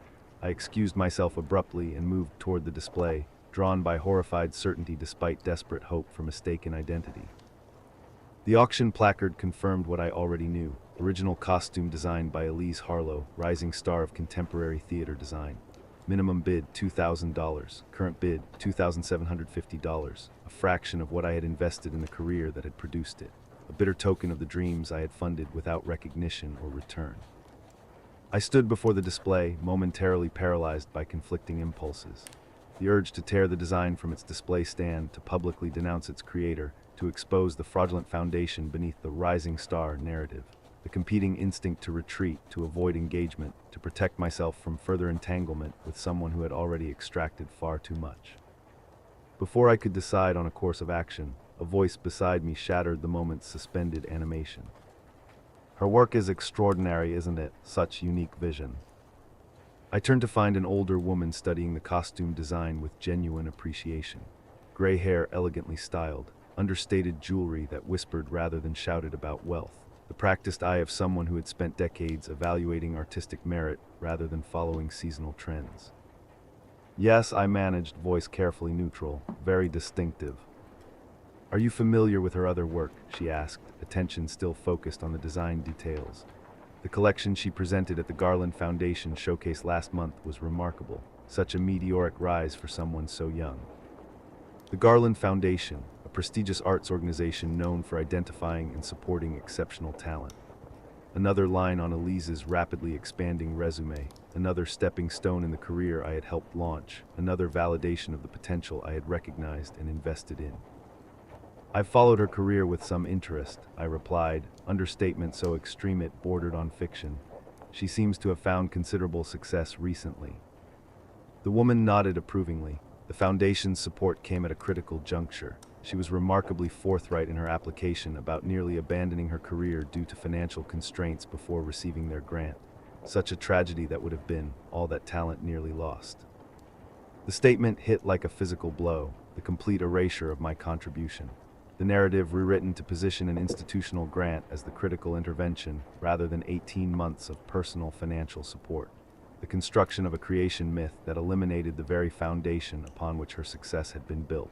I excused myself abruptly and moved toward the display, drawn by horrified certainty despite desperate hope for mistaken identity. The auction placard confirmed what I already knew: original costume designed by Elise Harlow, rising star of contemporary theater design. Minimum bid $2,000, current bid $2,750, a fraction of what I had invested in the career that had produced it, a bitter token of the dreams I had funded without recognition or return. I stood before the display, momentarily paralyzed by conflicting impulses. The urge to tear the design from its display stand, to publicly denounce its creator, to expose the fraudulent foundation beneath the rising star narrative. The competing instinct to retreat, to avoid engagement, to protect myself from further entanglement with someone who had already extracted far too much. Before I could decide on a course of action, a voice beside me shattered the moment's suspended animation. "Her work is extraordinary, isn't it? Such unique vision." I turned to find an older woman studying the costume design with genuine appreciation. Gray hair elegantly styled, understated jewelry that whispered rather than shouted about wealth. The practiced eye of someone who had spent decades evaluating artistic merit rather than following seasonal trends. "Yes," I managed, voice carefully neutral, "very distinctive." "Are you familiar with her other work?" she asked, attention still focused on the design details. The collection she presented at the Garland Foundation showcase last month was remarkable, such a meteoric rise for someone so young. The Garland Foundation, a prestigious arts organization known for identifying and supporting exceptional talent. Another line on Elise's rapidly expanding resume, another stepping stone in the career I had helped launch, another validation of the potential I had recognized and invested in. "I've followed her career with some interest," I replied, understatement so extreme it bordered on fiction. "She seems to have found considerable success recently." The woman nodded approvingly. The foundation's support came at a critical juncture. She was remarkably forthright in her application about nearly abandoning her career due to financial constraints before receiving their grant. Such a tragedy that would have been all that talent nearly lost. The statement hit like a physical blow, the complete erasure of my contribution. The narrative rewritten to position an institutional grant as the critical intervention rather than 18 months of personal financial support. The construction of a creation myth that eliminated the very foundation upon which her success had been built.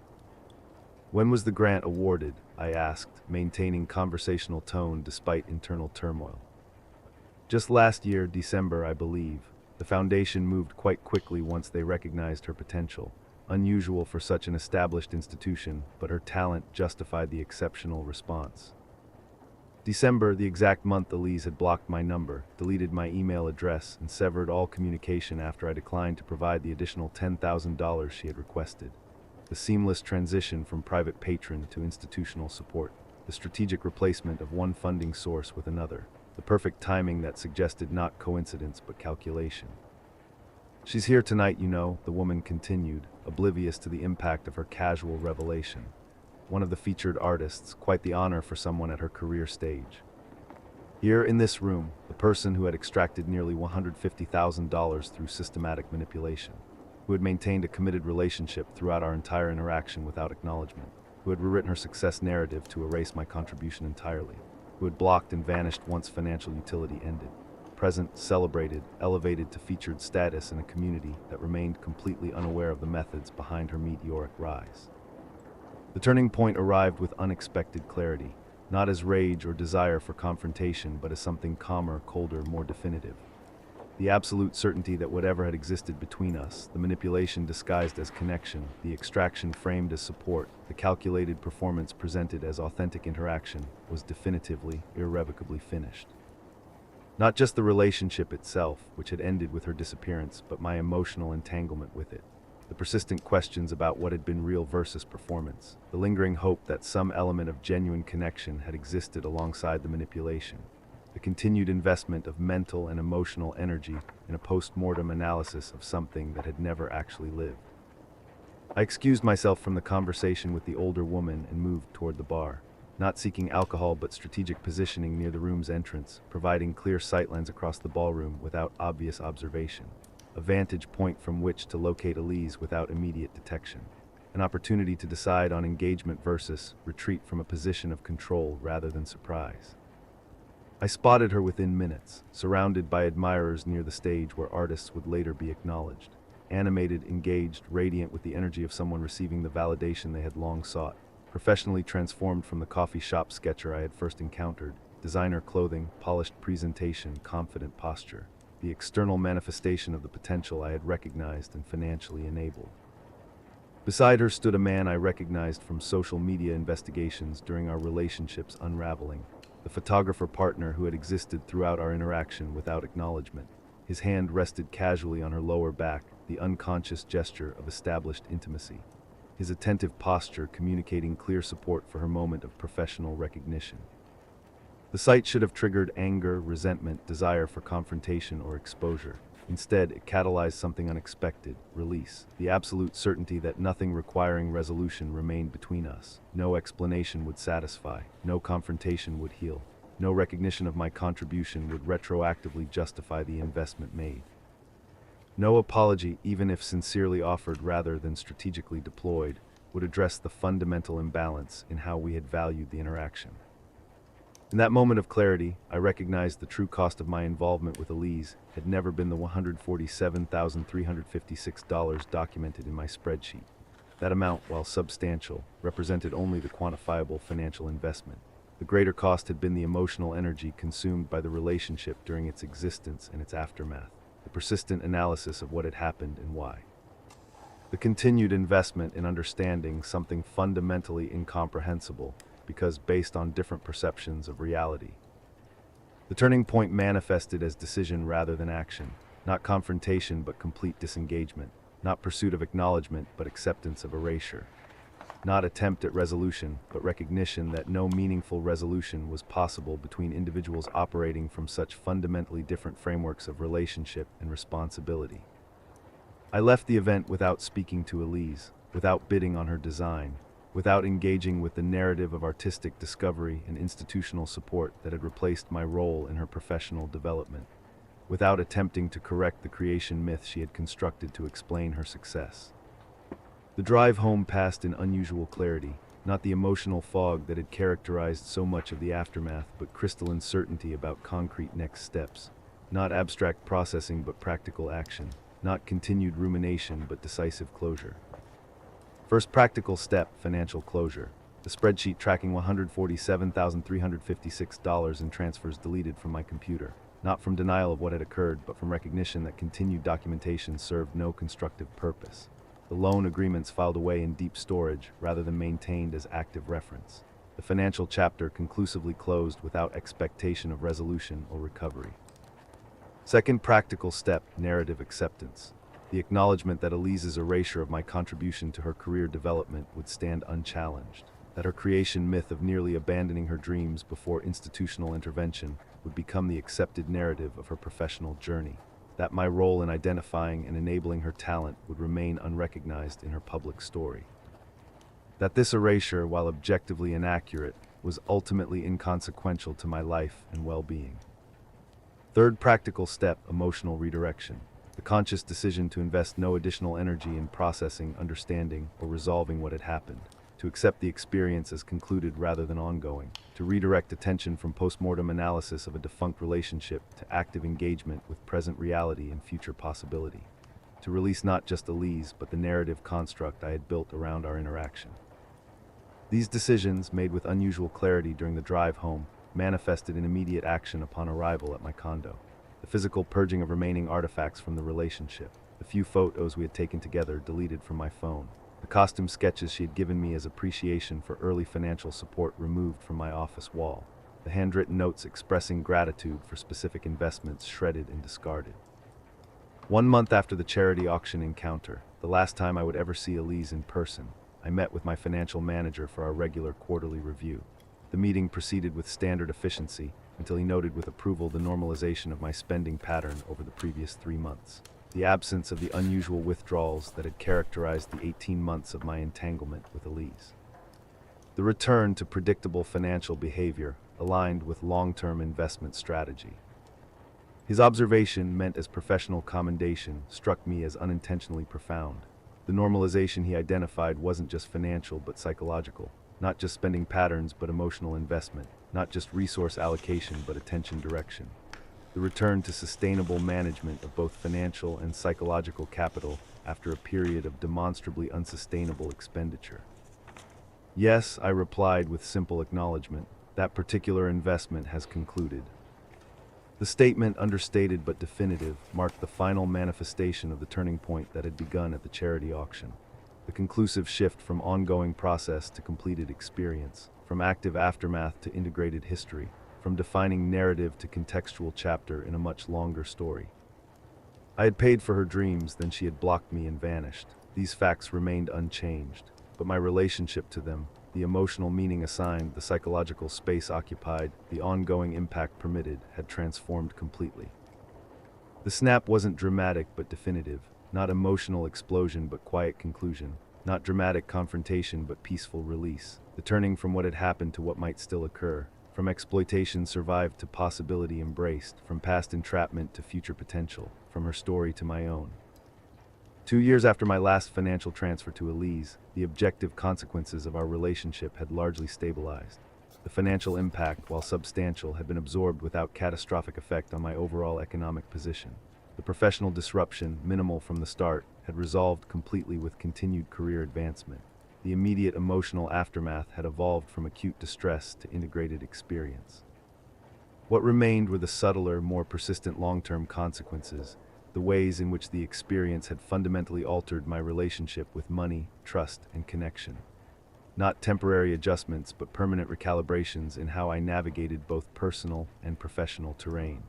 "When was the grant awarded?" I asked, maintaining conversational tone despite internal turmoil. "Just last year, December, I believe. The foundation moved quite quickly once they recognized her potential. Unusual for such an established institution, but her talent justified the exceptional response." December, the exact month Elise had blocked my number, deleted my email address, and severed all communication after I declined to provide the additional $10,000 she had requested. The seamless transition from private patron to institutional support. The strategic replacement of one funding source with another. The perfect timing that suggested not coincidence but calculation. "She's here tonight, you know," the woman continued, oblivious to the impact of her casual revelation. "One of the featured artists, quite the honor for someone at her career stage. Here in this room, the person who had extracted nearly $150,000 through systematic manipulation, who had maintained a committed relationship throughout our entire interaction without acknowledgement, who had rewritten her success narrative to erase my contribution entirely, who had blocked and vanished once financial utility ended. Present, celebrated, elevated to featured status in a community that remained completely unaware of the methods behind her meteoric rise." The turning point arrived with unexpected clarity, not as rage or desire for confrontation, but as something calmer, colder, more definitive. The absolute certainty that whatever had existed between us, the manipulation disguised as connection, the extraction framed as support, the calculated performance presented as authentic interaction, was definitively, irrevocably finished. Not just the relationship itself, which had ended with her disappearance, but my emotional entanglement with it. the persistent questions about what had been real versus performance, the lingering hope that some element of genuine connection had existed alongside the manipulation, the continued investment of mental and emotional energy in a post-mortem analysis of something that had never actually lived. I excused myself from the conversation with the older woman and moved toward the bar, not seeking alcohol but strategic positioning near the room's entrance, providing clear sightlines across the ballroom without obvious observation, a vantage point from which to locate Elise without immediate detection, an opportunity to decide on engagement versus retreat from a position of control rather than surprise. I spotted her within minutes, surrounded by admirers near the stage where artists would later be acknowledged, animated, engaged, radiant with the energy of someone receiving the validation they had long sought, professionally transformed from the coffee shop sketcher I had first encountered, designer clothing, polished presentation, confident posture, the external manifestation of the potential I had recognized and financially enabled. Beside her stood a man I recognized from social media investigations during our relationship's unraveling, the photographer partner who had existed throughout our interaction without acknowledgement. His hand rested casually on her lower back, the unconscious gesture of established intimacy, his attentive posture communicating clear support for her moment of professional recognition. The sight should have triggered anger, resentment, desire for confrontation or exposure. Instead, it catalyzed something unexpected: release, the absolute certainty that nothing requiring resolution remained between us. No explanation would satisfy, no confrontation would heal, no recognition of my contribution would retroactively justify the investment made. No apology, even if sincerely offered rather than strategically deployed, would address the fundamental imbalance in how we had valued the interaction. In that moment of clarity, I recognized the true cost of my involvement with Elise had never been the $147,356 documented in my spreadsheet. That amount, while substantial, represented only the quantifiable financial investment. The greater cost had been the emotional energy consumed by the relationship during its existence and its aftermath, the persistent analysis of what had happened and why. The continued investment in understanding something fundamentally incomprehensible, because based on different perceptions of reality. The turning point manifested as decision rather than action, not confrontation but complete disengagement, not pursuit of acknowledgement but acceptance of erasure, not attempt at resolution but recognition that no meaningful resolution was possible between individuals operating from such fundamentally different frameworks of relationship and responsibility. I left the event without speaking to Elise, without bidding on her design, without engaging with the narrative of artistic discovery and institutional support that had replaced my role in her professional development, without attempting to correct the creation myth she had constructed to explain her success. The drive home passed in unusual clarity, not the emotional fog that had characterized so much of the aftermath, but crystalline certainty about concrete next steps, not abstract processing but practical action, not continued rumination but decisive closure. First practical step: financial closure. The spreadsheet tracking $147,356 in transfers deleted from my computer, not from denial of what had occurred, but from recognition that continued documentation served no constructive purpose. The loan agreements filed away in deep storage rather than maintained as active reference. The financial chapter conclusively closed without expectation of resolution or recovery. Second practical step: narrative acceptance. The acknowledgement that Elise's erasure of my contribution to her career development would stand unchallenged, that her creation myth of nearly abandoning her dreams before institutional intervention would become the accepted narrative of her professional journey, that my role in identifying and enabling her talent would remain unrecognized in her public story. That this erasure, while objectively inaccurate, was ultimately inconsequential to my life and well-being. Third practical step: emotional redirection. The conscious decision to invest no additional energy in processing, understanding, or resolving what had happened, to accept the experience as concluded rather than ongoing, to redirect attention from post-mortem analysis of a defunct relationship to active engagement with present reality and future possibility, to release not just Elise but the narrative construct I had built around our interaction. These decisions, made with unusual clarity during the drive home, manifested in immediate action upon arrival at my condo. The physical purging of remaining artifacts from the relationship, the few photos we had taken together deleted from my phone, the costume sketches she had given me as appreciation for early financial support removed from my office wall, the handwritten notes expressing gratitude for specific investments shredded and discarded. 1 month after the charity auction encounter, the last time I would ever see Elise in person, I met with my financial manager for our regular quarterly review. The meeting proceeded with standard efficiency until he noted with approval the normalization of my spending pattern over the previous 3 months. The absence of the unusual withdrawals that had characterized the 18 months of my entanglement with Elise. The return to predictable financial behavior aligned with long-term investment strategy. His observation, meant as professional commendation, struck me as unintentionally profound. The normalization he identified wasn't just financial but psychological, not just spending patterns but emotional investment, not just resource allocation but attention direction. The return to sustainable management of both financial and psychological capital after a period of demonstrably unsustainable expenditure. Yes, I replied with simple acknowledgement. That particular investment has concluded. The statement, understated but definitive, marked the final manifestation of the turning point that had begun at the charity auction. The conclusive shift from ongoing process to completed experience, from active aftermath to integrated history, from defining narrative to contextual chapter in a much longer story. I had paid for her dreams, then she had blocked me and vanished. These facts remained unchanged, but my relationship to them, the emotional meaning assigned, the psychological space occupied, the ongoing impact permitted, had transformed completely. The snap wasn't dramatic but definitive, not emotional explosion but quiet conclusion, not dramatic confrontation but peaceful release. The turning from what had happened to what might still occur, from exploitation survived to possibility embraced, from past entrapment to future potential, from her story to my own. 2 years after my last financial transfer to Elise, the objective consequences of our relationship had largely stabilized. The financial impact, while substantial, had been absorbed without catastrophic effect on my overall economic position. The professional disruption, minimal from the start, had resolved completely with continued career advancement. The immediate emotional aftermath had evolved from acute distress to integrated experience. What remained were the subtler, more persistent long-term consequences, the ways in which the experience had fundamentally altered my relationship with money, trust, and connection. Not temporary adjustments, but permanent recalibrations in how I navigated both personal and professional terrain.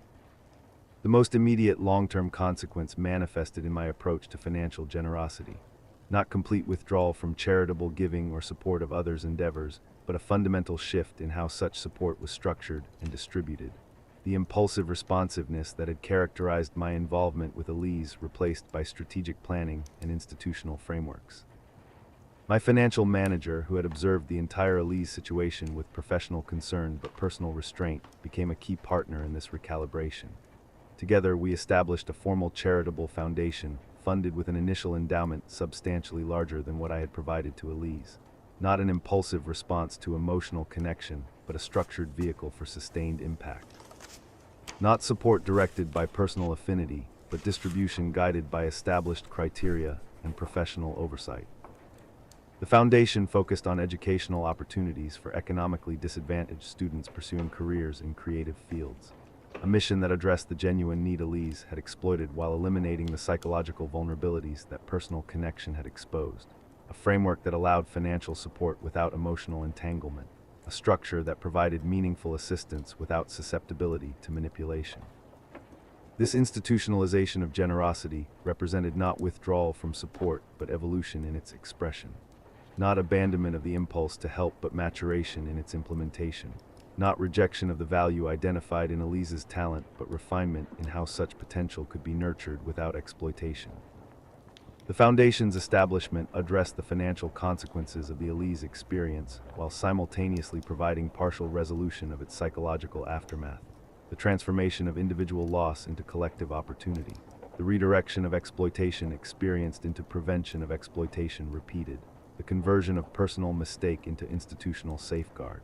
The most immediate long-term consequence manifested in my approach to financial generosity. Not complete withdrawal from charitable giving or support of others' endeavors, but a fundamental shift in how such support was structured and distributed. The impulsive responsiveness that had characterized my involvement with Elise replaced by strategic planning and institutional frameworks. My financial manager, who had observed the entire Elise situation with professional concern but personal restraint, became a key partner in this recalibration. Together, we established a formal charitable foundation, funded with an initial endowment substantially larger than what I had provided to Elise. Not an impulsive response to emotional connection, but a structured vehicle for sustained impact. Not support directed by personal affinity, but distribution guided by established criteria and professional oversight. The foundation focused on educational opportunities for economically disadvantaged students pursuing careers in creative fields, a mission that addressed the genuine need Elise had exploited while eliminating the psychological vulnerabilities that personal connection had exposed, a framework that allowed financial support without emotional entanglement, a structure that provided meaningful assistance without susceptibility to manipulation. This institutionalization of generosity represented not withdrawal from support, but evolution in its expression. Not abandonment of the impulse to help, but maturation in its implementation. Not rejection of the value identified in Elise's talent, but refinement in how such potential could be nurtured without exploitation. The Foundation's establishment addressed the financial consequences of the Elise experience while simultaneously providing partial resolution of its psychological aftermath, the transformation of individual loss into collective opportunity, the redirection of exploitation experienced into prevention of exploitation repeated, the conversion of personal mistake into institutional safeguard.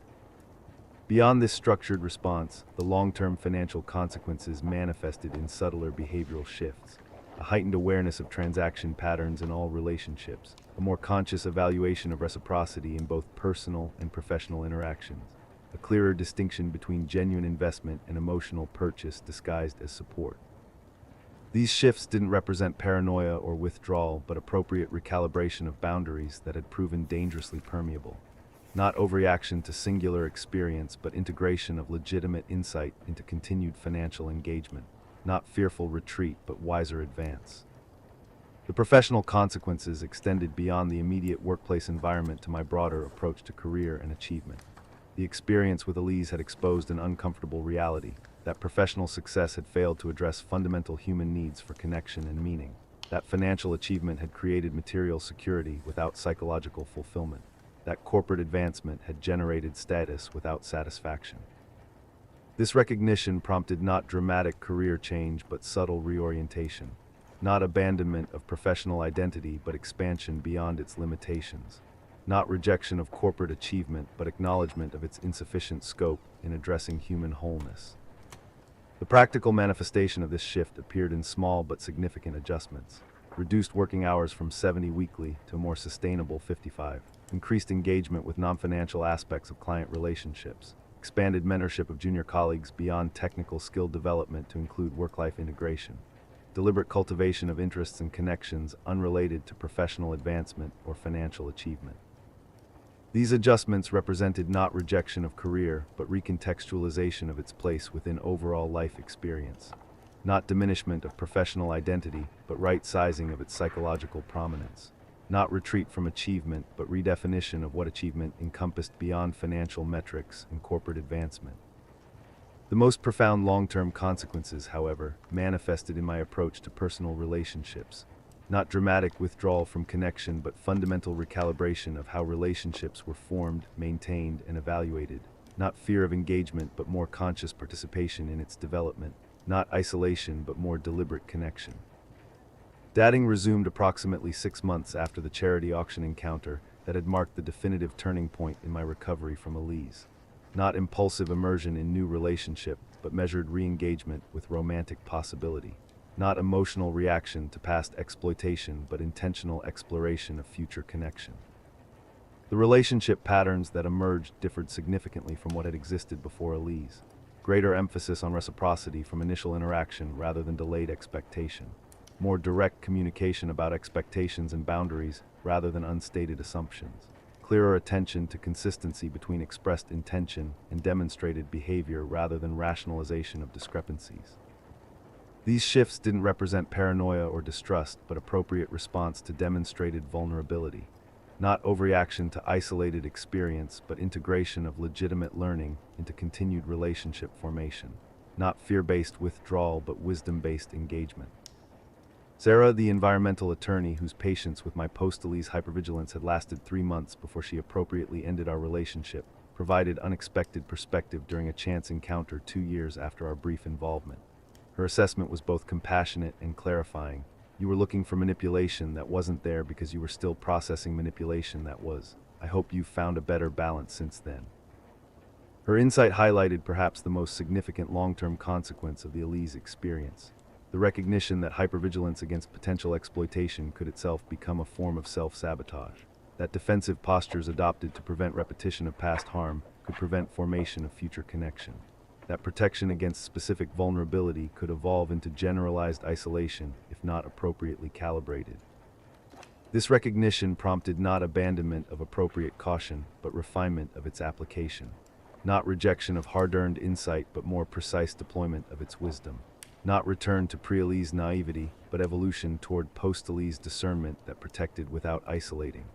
Beyond this structured response, the long-term financial consequences manifested in subtler behavioral shifts. A heightened awareness of transaction patterns in all relationships, a more conscious evaluation of reciprocity in both personal and professional interactions, a clearer distinction between genuine investment and emotional purchase disguised as support. These shifts didn't represent paranoia or withdrawal, but appropriate recalibration of boundaries that had proven dangerously permeable. Not overreaction to singular experience, but integration of legitimate insight into continued financial engagement. Not fearful retreat, but wiser advance. The professional consequences extended beyond the immediate workplace environment to my broader approach to career and achievement. The experience with Elise had exposed an uncomfortable reality, that professional success had failed to address fundamental human needs for connection and meaning, that financial achievement had created material security without psychological fulfillment, that corporate advancement had generated status without satisfaction. This recognition prompted not dramatic career change but subtle reorientation, not abandonment of professional identity but expansion beyond its limitations, not rejection of corporate achievement but acknowledgement of its insufficient scope in addressing human wholeness. The practical manifestation of this shift appeared in small but significant adjustments: reduced working hours from 70 weekly to a more sustainable 55, increased engagement with non-financial aspects of client relationships, expanded mentorship of junior colleagues beyond technical skill development to include work-life integration, deliberate cultivation of interests and connections unrelated to professional advancement or financial achievement. These adjustments represented not rejection of career, but recontextualization of its place within overall life experience, not diminishment of professional identity, but right-sizing of its psychological prominence, not retreat from achievement, but redefinition of what achievement encompassed beyond financial metrics and corporate advancement. The most profound long-term consequences, however, manifested in my approach to personal relationships. Not dramatic withdrawal from connection, but fundamental recalibration of how relationships were formed, maintained, and evaluated. Not fear of engagement, but more conscious participation in its development. Not isolation, but more deliberate connection. Dating resumed approximately 6 months after the charity auction encounter that had marked the definitive turning point in my recovery from Elise. Not impulsive immersion in new relationship, but measured re-engagement with romantic possibility. Not emotional reaction to past exploitation, but intentional exploration of future connection. The relationship patterns that emerged differed significantly from what had existed before Elise. Greater emphasis on reciprocity from initial interaction rather than delayed expectation. More direct communication about expectations and boundaries rather than unstated assumptions. Clearer attention to consistency between expressed intention and demonstrated behavior rather than rationalization of discrepancies. These shifts didn't represent paranoia or distrust, but appropriate response to demonstrated vulnerability. Not overreaction to isolated experience, but integration of legitimate learning into continued relationship formation. Not fear-based withdrawal, but wisdom-based engagement. Sarah, the environmental attorney whose patience with my post-Elise hypervigilance had lasted 3 months before she appropriately ended our relationship, provided unexpected perspective during a chance encounter 2 years after our brief involvement. Her assessment was both compassionate and clarifying. You were looking for manipulation that wasn't there because you were still processing manipulation that was. I hope you've found a better balance since then. Her insight highlighted perhaps the most significant long-term consequence of the Elise experience. The recognition that hypervigilance against potential exploitation could itself become a form of self-sabotage. That defensive postures adopted to prevent repetition of past harm could prevent formation of future connection. That protection against specific vulnerability could evolve into generalized isolation if not appropriately calibrated. This recognition prompted not abandonment of appropriate caution, but refinement of its application. Not rejection of hard-earned insight, but more precise deployment of its wisdom. Not return to pre-Elise naivety, but evolution toward post-Elise discernment that protected without isolating.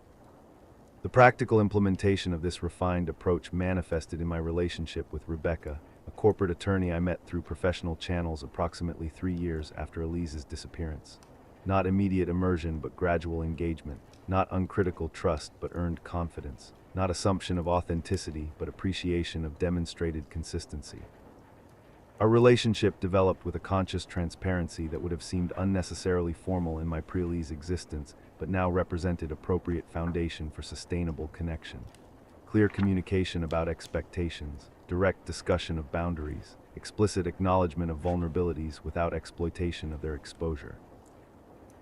The practical implementation of this refined approach manifested in my relationship with Rebecca, a corporate attorney I met through professional channels approximately 3 years after Elise's disappearance. Not immediate immersion, but gradual engagement. Not uncritical trust, but earned confidence. Not assumption of authenticity, but appreciation of demonstrated consistency. Our relationship developed with a conscious transparency that would have seemed unnecessarily formal in my pre-Elise existence, but now represented appropriate foundation for sustainable connection. Clear communication about expectations, direct discussion of boundaries, explicit acknowledgement of vulnerabilities without exploitation of their exposure.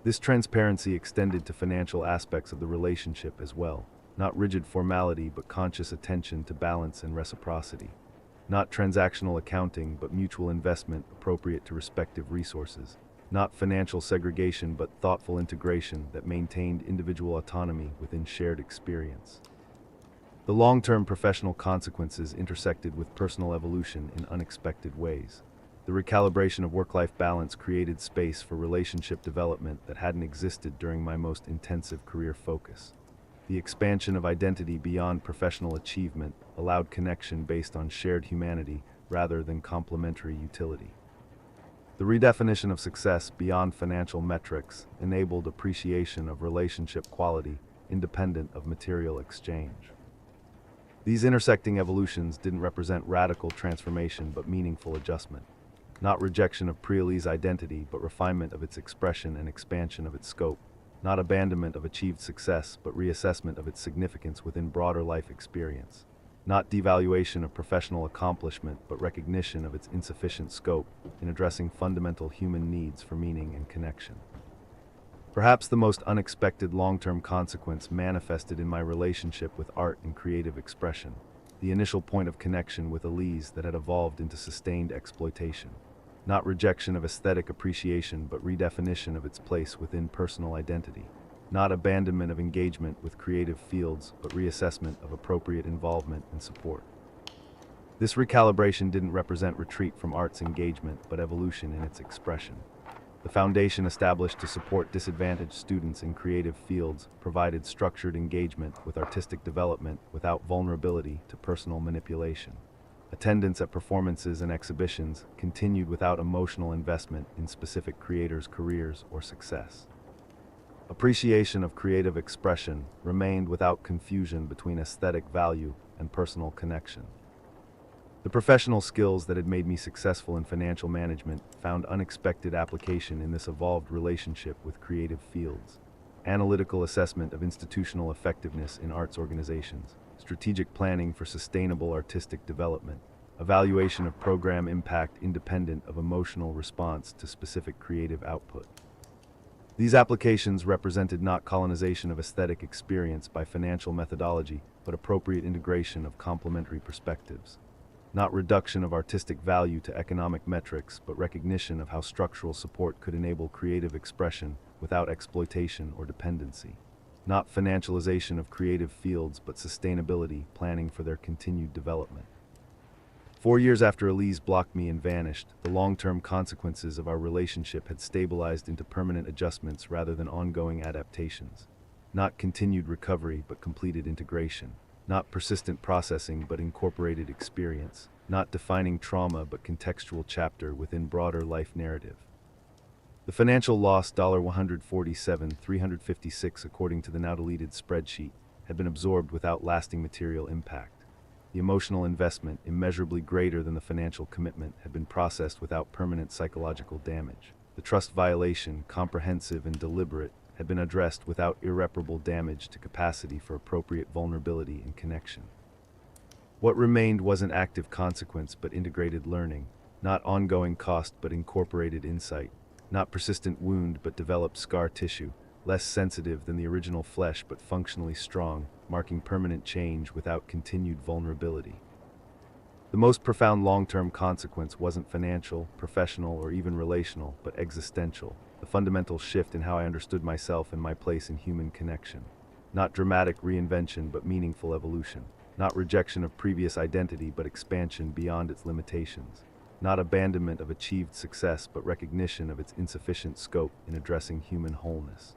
This transparency extended to financial aspects of the relationship as well. Not rigid formality, but conscious attention to balance and reciprocity. Not transactional accounting, but mutual investment appropriate to respective resources. Not financial segregation, but thoughtful integration that maintained individual autonomy within shared experience. The long-term professional consequences intersected with personal evolution in unexpected ways. The recalibration of work-life balance created space for relationship development that hadn't existed during my most intensive career focus. The expansion of identity beyond professional achievement allowed connection based on shared humanity rather than complementary utility. The redefinition of success beyond financial metrics enabled appreciation of relationship quality independent of material exchange. These intersecting evolutions didn't represent radical transformation but meaningful adjustment. Not rejection of Priali's identity, but refinement of its expression and expansion of its scope. Not abandonment of achieved success, but reassessment of its significance within broader life experience. Not devaluation of professional accomplishment, but recognition of its insufficient scope in addressing fundamental human needs for meaning and connection. Perhaps the most unexpected long-term consequence manifested in my relationship with art and creative expression. The initial point of connection with Elise that had evolved into sustained exploitation. Not rejection of aesthetic appreciation, but redefinition of its place within personal identity. Not abandonment of engagement with creative fields, but reassessment of appropriate involvement and support. This recalibration didn't represent retreat from art's engagement, but evolution in its expression. The foundation established to support disadvantaged students in creative fields provided structured engagement with artistic development without vulnerability to personal manipulation. Attendance at performances and exhibitions continued without emotional investment in specific creators' careers or success. Appreciation of creative expression remained without confusion between aesthetic value and personal connection. The professional skills that had made me successful in financial management found unexpected application in this evolved relationship with creative fields. Analytical assessment of institutional effectiveness in arts organizations, strategic planning for sustainable artistic development, evaluation of program impact independent of emotional response to specific creative output. These applications represented not colonization of aesthetic experience by financial methodology, but appropriate integration of complementary perspectives. Not reduction of artistic value to economic metrics, but recognition of how structural support could enable creative expression without exploitation or dependency. Not financialization of creative fields, but sustainability, planning for their continued development. 4 years after Elise blocked me and vanished, the long-term consequences of our relationship had stabilized into permanent adjustments rather than ongoing adaptations. Not continued recovery, but completed integration. Not persistent processing, but incorporated experience. Not defining trauma, but contextual chapter within broader life narrative. The financial loss $147,356 according to the now deleted spreadsheet had been absorbed without lasting material impact. The emotional investment, immeasurably greater than the financial commitment, had been processed without permanent psychological damage. The trust violation, comprehensive and deliberate, had been addressed without irreparable damage to capacity for appropriate vulnerability and connection. What remained wasn't active consequence but integrated learning, not ongoing cost but incorporated insight. Not persistent wound but developed scar tissue, less sensitive than the original flesh but functionally strong, marking permanent change without continued vulnerability. The most profound long-term consequence wasn't financial, professional, or even relational, but existential, the fundamental shift in how I understood myself and my place in human connection. Not dramatic reinvention but meaningful evolution. Not rejection of previous identity but expansion beyond its limitations. Not abandonment of achieved success, but recognition of its insufficient scope in addressing human wholeness.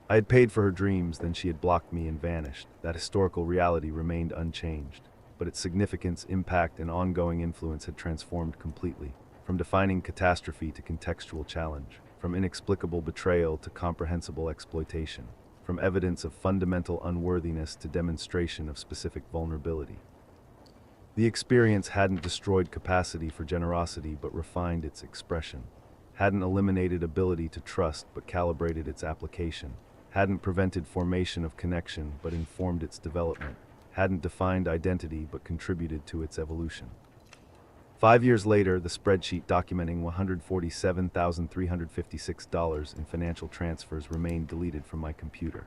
I had paid for her dreams, then she had blocked me and vanished. That historical reality remained unchanged, but its significance, impact, and ongoing influence had transformed completely, from defining catastrophe to contextual challenge, from inexplicable betrayal to comprehensible exploitation, from evidence of fundamental unworthiness to demonstration of specific vulnerability. The experience hadn't destroyed capacity for generosity but refined its expression, hadn't eliminated ability to trust but calibrated its application, hadn't prevented formation of connection but informed its development, hadn't defined identity but contributed to its evolution. 5 years later, the spreadsheet documenting $147,356 in financial transfers remained deleted from my computer.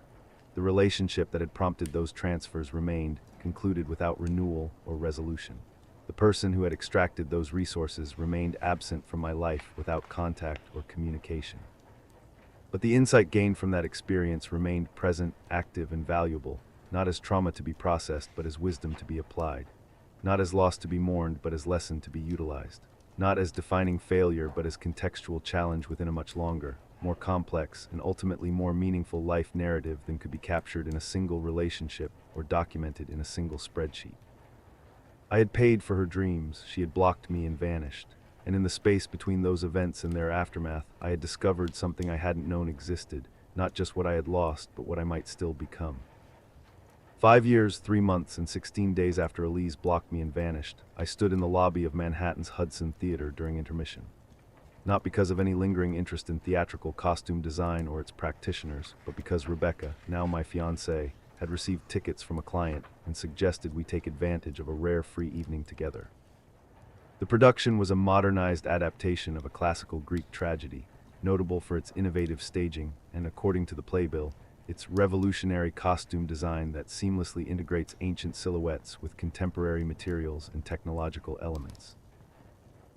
The relationship that had prompted those transfers remained, concluded without renewal or resolution. The person who had extracted those resources remained absent from my life without contact or communication. But the insight gained from that experience remained present, active, and valuable, not as trauma to be processed, but as wisdom to be applied. Not as loss to be mourned, but as lesson to be utilized. not as defining failure but as contextual challenge within a much longer, more complex, and ultimately more meaningful life narrative than could be captured in a single relationship or documented in a single spreadsheet. I had paid for her dreams, she had blocked me and vanished, and in the space between those events and their aftermath, I had discovered something I hadn't known existed, not just what I had lost, but what I might still become. 5 years, 3 months, and 16 days after Elise blocked me and vanished, I stood in the lobby of Manhattan's Hudson Theater during intermission. Not because of any lingering interest in theatrical costume design or its practitioners, but because Rebecca, now my fiancée, had received tickets from a client and suggested we take advantage of a rare free evening together. The production was a modernized adaptation of a classical Greek tragedy, notable for its innovative staging and, according to the playbill, its revolutionary costume design that seamlessly integrates ancient silhouettes with contemporary materials and technological elements.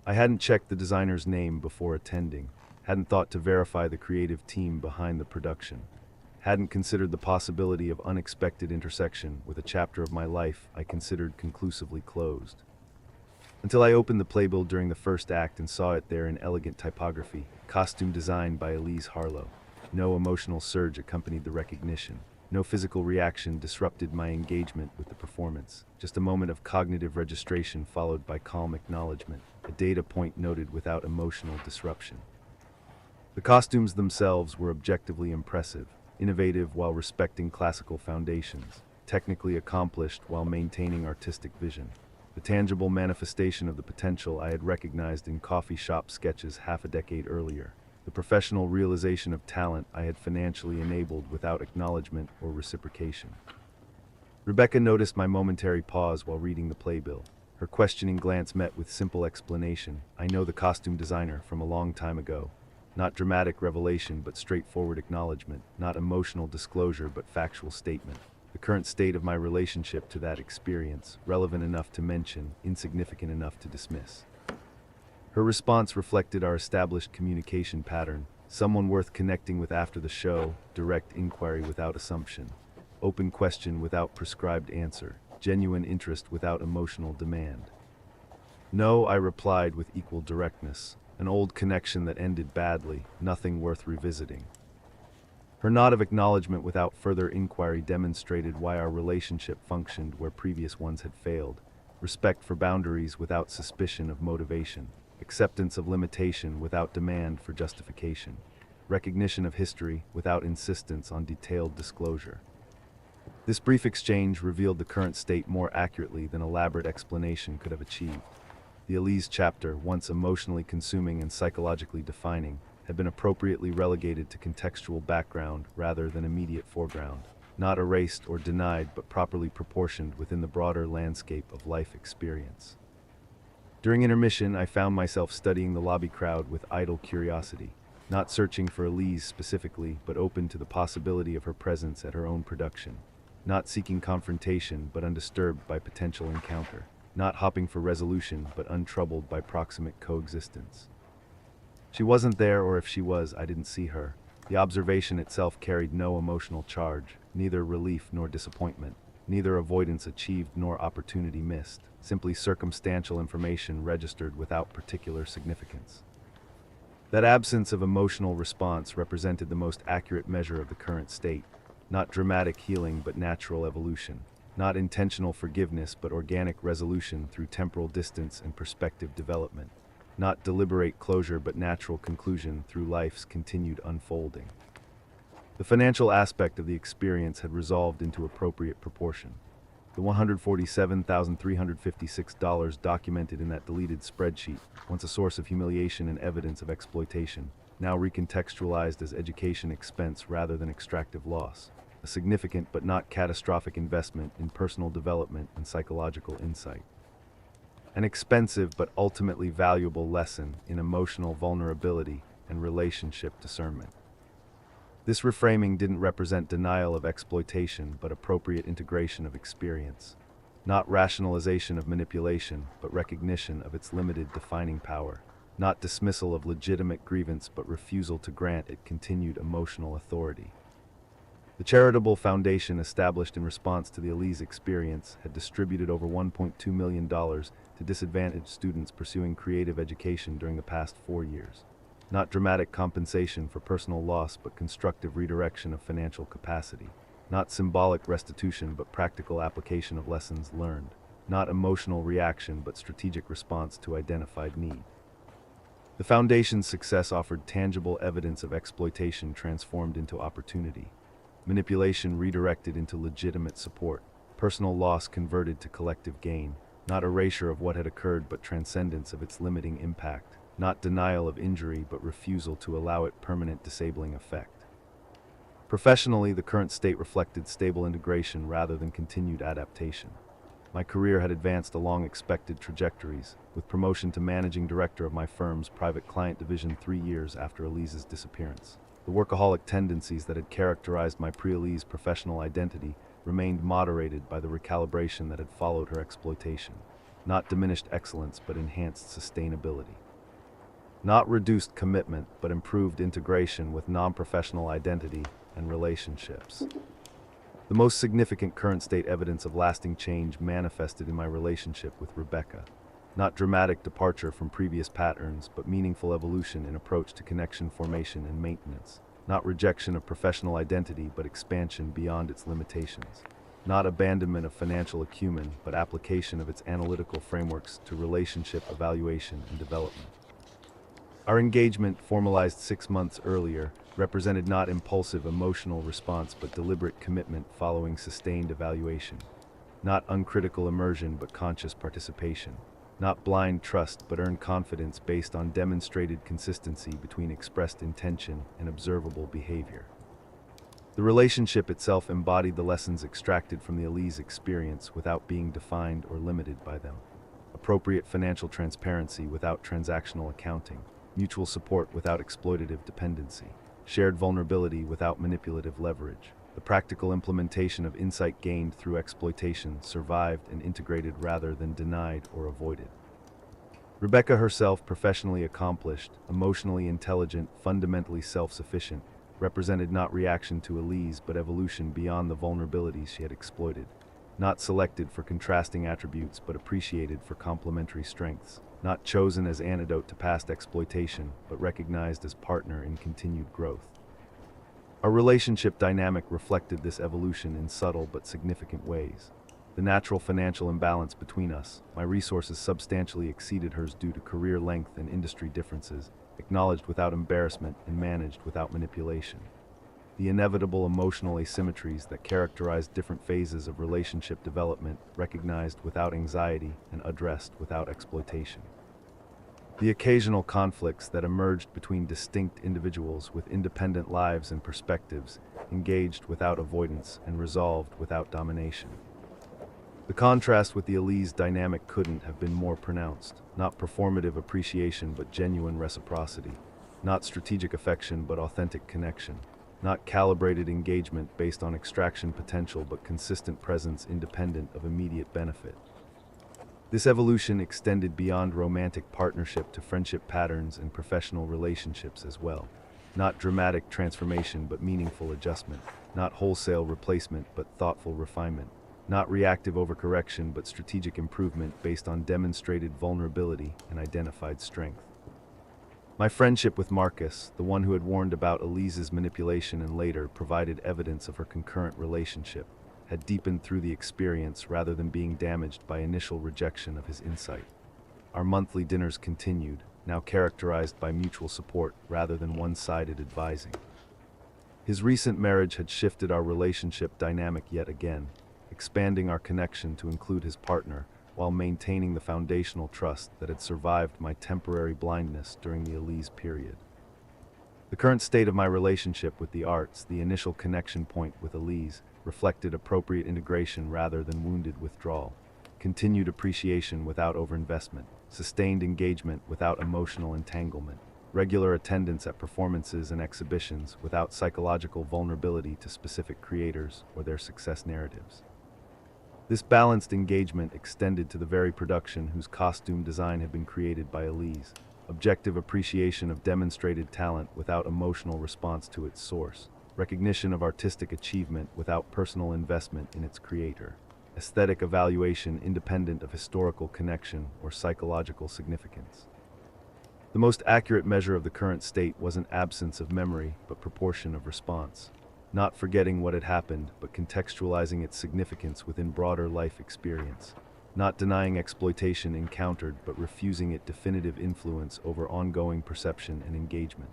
I hadn't checked the designer's name before attending, hadn't thought to verify the creative team behind the production, hadn't considered the possibility of unexpected intersection with a chapter of my life I considered conclusively closed. Until I opened the playbill during the first act and saw it there in elegant typography, costume designed by Elise Harlow. No emotional surge accompanied the recognition. No physical reaction disrupted my engagement with the performance. Just a moment of cognitive registration followed by calm acknowledgement, a data point noted without emotional disruption. The costumes themselves were objectively impressive, innovative while respecting classical foundations, technically accomplished while maintaining artistic vision. The tangible manifestation of the potential I had recognized in coffee shop sketches half a decade earlier. The professional realization of talent I had financially enabled without acknowledgement or reciprocation. Rebecca noticed my momentary pause while reading the playbill. Her questioning glance met with simple explanation. I know the costume designer from a long time ago. Not dramatic revelation, but straightforward acknowledgement. Not emotional disclosure, but factual statement. The current state of my relationship to that experience, relevant enough to mention, insignificant enough to dismiss. Her response reflected our established communication pattern, someone worth connecting with after the show, direct inquiry without assumption, open question without prescribed answer, genuine interest without emotional demand. No, I replied with equal directness, an old connection that ended badly, nothing worth revisiting. Her nod of acknowledgement without further inquiry demonstrated why our relationship functioned where previous ones had failed, respect for boundaries without suspicion of motivation. Acceptance of limitation without demand for justification, recognition of history without insistence on detailed disclosure. This brief exchange revealed the current state more accurately than elaborate explanation could have achieved. The Elise chapter, once emotionally consuming and psychologically defining, had been appropriately relegated to contextual background rather than immediate foreground, not erased or denied but properly proportioned within the broader landscape of life experience. During intermission, I found myself studying the lobby crowd with idle curiosity, not searching for Elise specifically, but open to the possibility of her presence at her own production, not seeking confrontation, but undisturbed by potential encounter, not hopping for resolution, but untroubled by proximate coexistence. She wasn't there, or if she was, I didn't see her. The observation itself carried no emotional charge, neither relief nor disappointment, neither avoidance achieved nor opportunity missed. Simply circumstantial information registered without particular significance. That absence of emotional response represented the most accurate measure of the current state, not dramatic healing but natural evolution, not intentional forgiveness but organic resolution through temporal distance and perspective development, not deliberate closure but natural conclusion through life's continued unfolding. The financial aspect of the experience had resolved into appropriate proportion. The $147,356 documented in that deleted spreadsheet, once a source of humiliation and evidence of exploitation, now recontextualized as education expense rather than extractive loss, a significant but not catastrophic investment in personal development and psychological insight. An expensive but ultimately valuable lesson in emotional vulnerability and relationship discernment. This reframing didn't represent denial of exploitation, but appropriate integration of experience. Not rationalization of manipulation, but recognition of its limited defining power. Not dismissal of legitimate grievance, but refusal to grant it continued emotional authority. The charitable foundation established in response to the Elise experience had distributed over $1.2 million to disadvantaged students pursuing creative education during the past 4 years. Not dramatic compensation for personal loss, but constructive redirection of financial capacity. Not symbolic restitution, but practical application of lessons learned. Not emotional reaction, but strategic response to identified need. The foundation's success offered tangible evidence of exploitation transformed into opportunity, manipulation redirected into legitimate support, personal loss converted to collective gain, not erasure of what had occurred but transcendence of its limiting impact, not denial of injury but refusal to allow it permanent disabling effect. Professionally, the current state reflected stable integration rather than continued adaptation. My career had advanced along expected trajectories, with promotion to managing director of my firm's private client division 3 years after Elise's disappearance. The workaholic tendencies that had characterized my pre-Elise professional identity remained moderated by the recalibration that had followed her exploitation. Not diminished excellence, but enhanced sustainability. Not reduced commitment, but improved integration with non-professional identity and relationships. The most significant current state evidence of lasting change manifested in my relationship with Rebecca. Not dramatic departure from previous patterns, but meaningful evolution in approach to connection formation and maintenance. Not rejection of professional identity, but expansion beyond its limitations. Not abandonment of financial acumen, but application of its analytical frameworks to relationship evaluation and development. Our engagement, formalized 6 months earlier, represented not impulsive emotional response but deliberate commitment following sustained evaluation. Not uncritical immersion but conscious participation. Not blind trust but earned confidence based on demonstrated consistency between expressed intention and observable behavior. The relationship itself embodied the lessons extracted from the Elise experience without being defined or limited by them. Appropriate financial transparency without transactional accounting. Mutual support without exploitative dependency. Shared vulnerability without manipulative leverage. The practical implementation of insight gained through exploitation survived and integrated rather than denied or avoided. Rebecca herself, professionally accomplished, emotionally intelligent, fundamentally self-sufficient, represented not reaction to Elise but evolution beyond the vulnerabilities she had exploited. Not selected for contrasting attributes but appreciated for complementary strengths. Not chosen as antidote to past exploitation, but recognized as partner in continued growth. Our relationship dynamic reflected this evolution in subtle but significant ways. The natural financial imbalance between us, my resources substantially exceeded hers due to career length and industry differences, acknowledged without embarrassment and managed without manipulation. The inevitable emotional asymmetries that characterized different phases of relationship development, recognized without anxiety and addressed without exploitation. The occasional conflicts that emerged between distinct individuals with independent lives and perspectives, engaged without avoidance and resolved without domination. The contrast with the Elise dynamic couldn't have been more pronounced. Not performative appreciation but genuine reciprocity. Not strategic affection but authentic connection. Not calibrated engagement based on extraction potential but consistent presence independent of immediate benefit. This evolution extended beyond romantic partnership to friendship patterns and professional relationships as well. Not dramatic transformation but meaningful adjustment. Not wholesale replacement but thoughtful refinement. Not reactive overcorrection but strategic improvement based on demonstrated vulnerability and identified strength. My friendship with Marcus, the one who had warned about Elise's manipulation and later provided evidence of her concurrent relationship, had deepened through the experience rather than being damaged by initial rejection of his insight. Our monthly dinners continued, now characterized by mutual support rather than one-sided advising. His recent marriage had shifted our relationship dynamic yet again, expanding our connection to include his partner, while maintaining the foundational trust that had survived my temporary blindness during the Elise period. The current state of my relationship with the arts, the initial connection point with Elise, reflected appropriate integration rather than wounded withdrawal, continued appreciation without overinvestment, sustained engagement without emotional entanglement, regular attendance at performances and exhibitions without psychological vulnerability to specific creators or their success narratives. This balanced engagement extended to the very production whose costume design had been created by Elise, objective appreciation of demonstrated talent without emotional response to its source, recognition of artistic achievement without personal investment in its creator, aesthetic evaluation independent of historical connection or psychological significance. The most accurate measure of the current state wasn't absence of memory, but proportion of response. Not forgetting what had happened, but contextualizing its significance within broader life experience. Not denying exploitation encountered, but refusing it definitive influence over ongoing perception and engagement.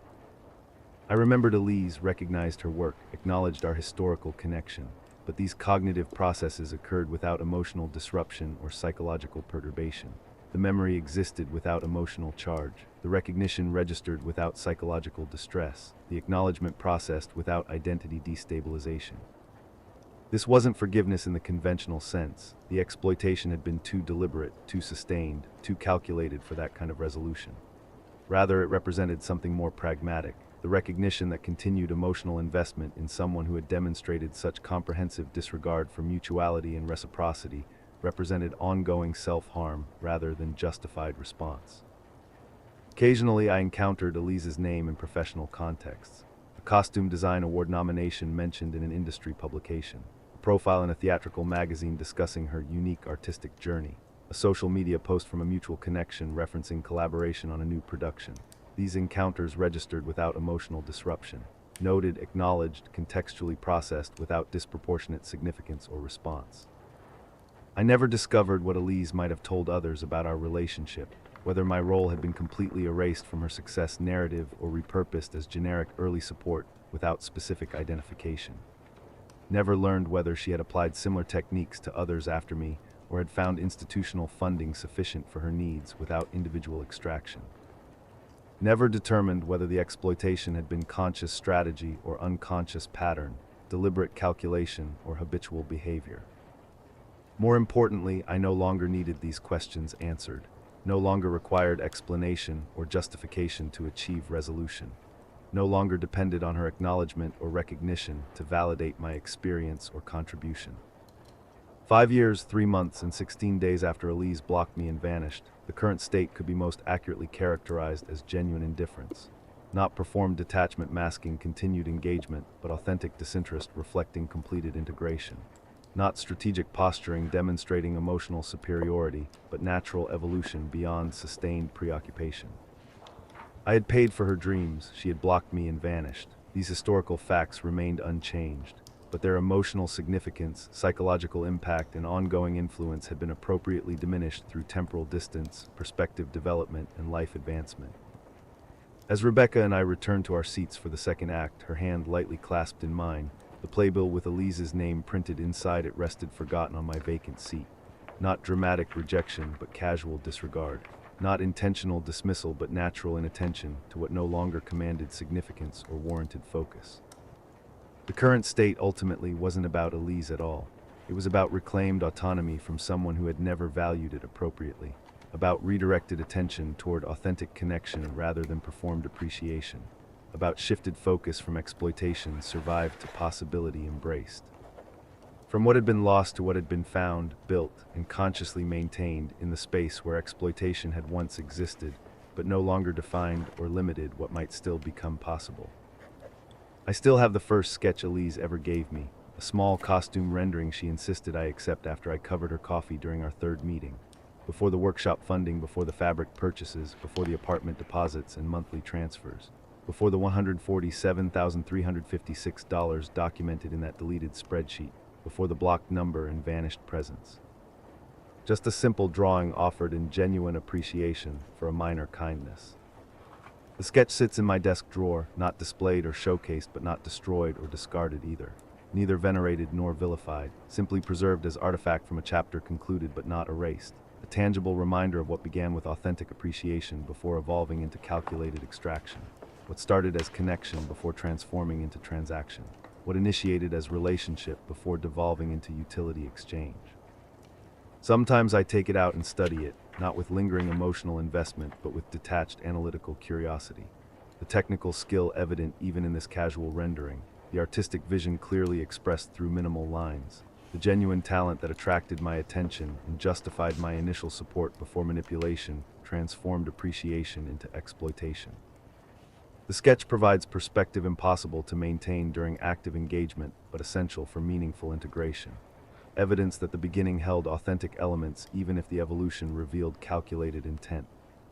I remembered Elise, recognized her work, acknowledged our historical connection, but these cognitive processes occurred without emotional disruption or psychological perturbation. The memory existed without emotional charge, the recognition registered without psychological distress, the acknowledgement processed without identity destabilization. This wasn't forgiveness in the conventional sense. The exploitation had been too deliberate, too sustained, too calculated for that kind of resolution. Rather, it represented something more pragmatic, the recognition that continued emotional investment in someone who had demonstrated such comprehensive disregard for mutuality and reciprocity represented ongoing self-harm rather than justified response. Occasionally, I encountered Elise's name in professional contexts. A costume design award nomination mentioned in an industry publication, a profile in a theatrical magazine discussing her unique artistic journey, a social media post from a mutual connection referencing collaboration on a new production. These encounters registered without emotional disruption, noted, acknowledged, contextually processed without disproportionate significance or response. I never discovered what Elise might have told others about our relationship, whether my role had been completely erased from her success narrative or repurposed as generic early support without specific identification. Never learned whether she had applied similar techniques to others after me or had found institutional funding sufficient for her needs without individual extraction. Never determined whether the exploitation had been conscious strategy or unconscious pattern, deliberate calculation or habitual behavior. More importantly, I no longer needed these questions answered, no longer required explanation or justification to achieve resolution, no longer depended on her acknowledgement or recognition to validate my experience or contribution. 5 years, 3 months, and 16 days after Elise blocked me and vanished, the current state could be most accurately characterized as genuine indifference. Not performed detachment masking continued engagement, but authentic disinterest reflecting completed integration. Not strategic posturing demonstrating emotional superiority, but natural evolution beyond sustained preoccupation. I had paid for her dreams, she had blocked me and vanished. These historical facts remained unchanged, but their emotional significance, psychological impact, and ongoing influence had been appropriately diminished through temporal distance, perspective development, and life advancement. As Rebecca and I returned to our seats for the second act, her hand lightly clasped in mine, the playbill with Elise's name printed inside it rested forgotten on my vacant seat. Not dramatic rejection, but casual disregard. Not intentional dismissal, but natural inattention to what no longer commanded significance or warranted focus. The current state ultimately wasn't about Elise at all. It was about reclaimed autonomy from someone who had never valued it appropriately, about redirected attention toward authentic connection rather than performed appreciation, about shifted focus from exploitation survived to possibility embraced. From what had been lost to what had been found, built, and consciously maintained in the space where exploitation had once existed, but no longer defined or limited what might still become possible. I still have the first sketch Elise ever gave me, a small costume rendering she insisted I accept after I covered her coffee during our third meeting, before the workshop funding, before the fabric purchases, before the apartment deposits and monthly transfers, before the $147,356 documented in that deleted spreadsheet, before the blocked number and vanished presence. Just a simple drawing offered in genuine appreciation for a minor kindness. The sketch sits in my desk drawer, not displayed or showcased, but not destroyed or discarded either. Neither venerated nor vilified, simply preserved as artifact from a chapter concluded but not erased. A tangible reminder of what began with authentic appreciation before evolving into calculated extraction. What started as connection before transforming into transaction. What initiated as relationship before devolving into utility exchange. Sometimes I take it out and study it, not with lingering emotional investment, but with detached analytical curiosity. The technical skill evident even in this casual rendering, the artistic vision clearly expressed through minimal lines, the genuine talent that attracted my attention and justified my initial support before manipulation transformed appreciation into exploitation. The sketch provides perspective impossible to maintain during active engagement, but essential for meaningful integration. Evidence that the beginning held authentic elements even if the evolution revealed calculated intent.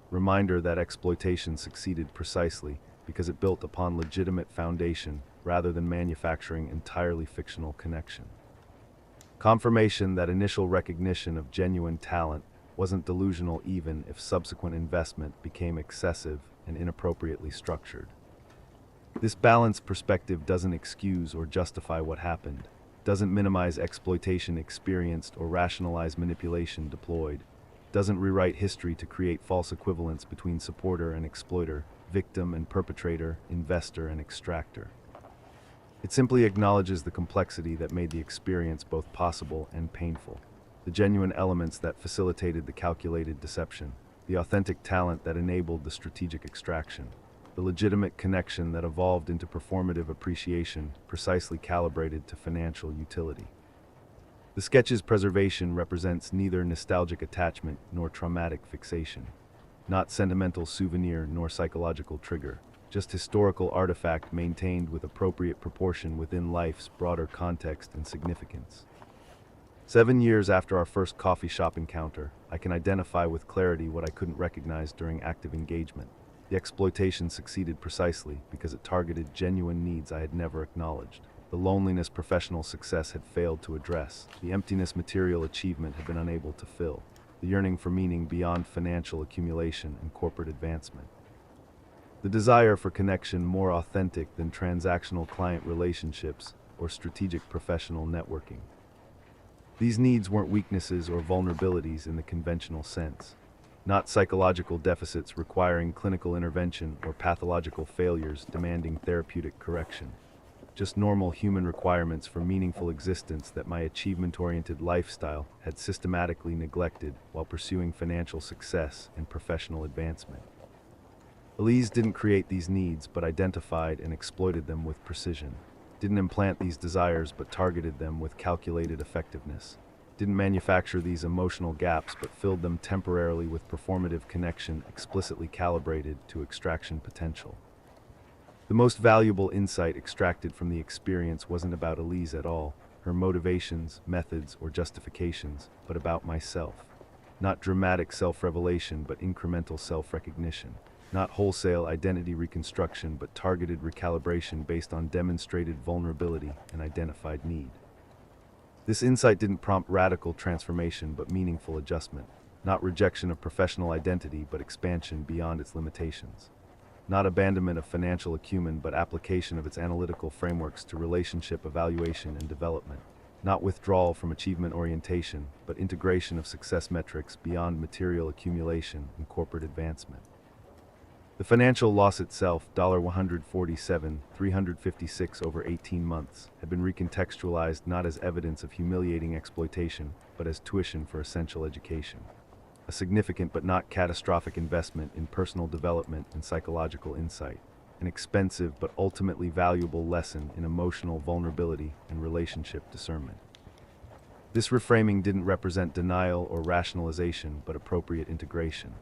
Reminder that exploitation succeeded precisely because it built upon legitimate foundation rather than manufacturing entirely fictional connection. Confirmation that initial recognition of genuine talent wasn't delusional even if subsequent investment became excessive and inappropriately structured. This balanced perspective doesn't excuse or justify what happened, doesn't minimize exploitation experienced or rationalize manipulation deployed, doesn't rewrite history to create false equivalence between supporter and exploiter, victim and perpetrator, investor and extractor. It simply acknowledges the complexity that made the experience both possible and painful, the genuine elements that facilitated the calculated deception, the authentic talent that enabled the strategic extraction, the legitimate connection that evolved into performative appreciation precisely calibrated to financial utility. The sketch's preservation represents neither nostalgic attachment nor traumatic fixation, not sentimental souvenir nor psychological trigger, just historical artifact maintained with appropriate proportion within life's broader context and significance. 7 years after our first coffee shop encounter, I can identify with clarity what I couldn't recognize during active engagement. The exploitation succeeded precisely because it targeted genuine needs I had never acknowledged. The loneliness professional success had failed to address, the emptiness material achievement had been unable to fill, the yearning for meaning beyond financial accumulation and corporate advancement. The desire for connection more authentic than transactional client relationships or strategic professional networking. These needs weren't weaknesses or vulnerabilities in the conventional sense, not psychological deficits requiring clinical intervention or pathological failures demanding therapeutic correction. Just normal human requirements for meaningful existence that my achievement-oriented lifestyle had systematically neglected while pursuing financial success and professional advancement. Elise didn't create these needs but identified and exploited them with precision. Didn't implant these desires but targeted them with calculated effectiveness. Didn't manufacture these emotional gaps but filled them temporarily with performative connection explicitly calibrated to extraction potential. The most valuable insight extracted from the experience wasn't about Elise at all, her motivations, methods, or justifications, but about myself. Not dramatic self-revelation but incremental self-recognition. Not wholesale identity reconstruction but targeted recalibration based on demonstrated vulnerability and identified need. This insight didn't prompt radical transformation but meaningful adjustment. Not rejection of professional identity but expansion beyond its limitations. Not abandonment of financial acumen but application of its analytical frameworks to relationship evaluation and development. Not withdrawal from achievement orientation but integration of success metrics beyond material accumulation and corporate advancement. The financial loss itself, $147,356 over 18 months, had been recontextualized not as evidence of humiliating exploitation, but as tuition for essential education. A significant but not catastrophic investment in personal development and psychological insight. An expensive but ultimately valuable lesson in emotional vulnerability and relationship discernment. This reframing didn't represent denial or rationalization, but appropriate integration.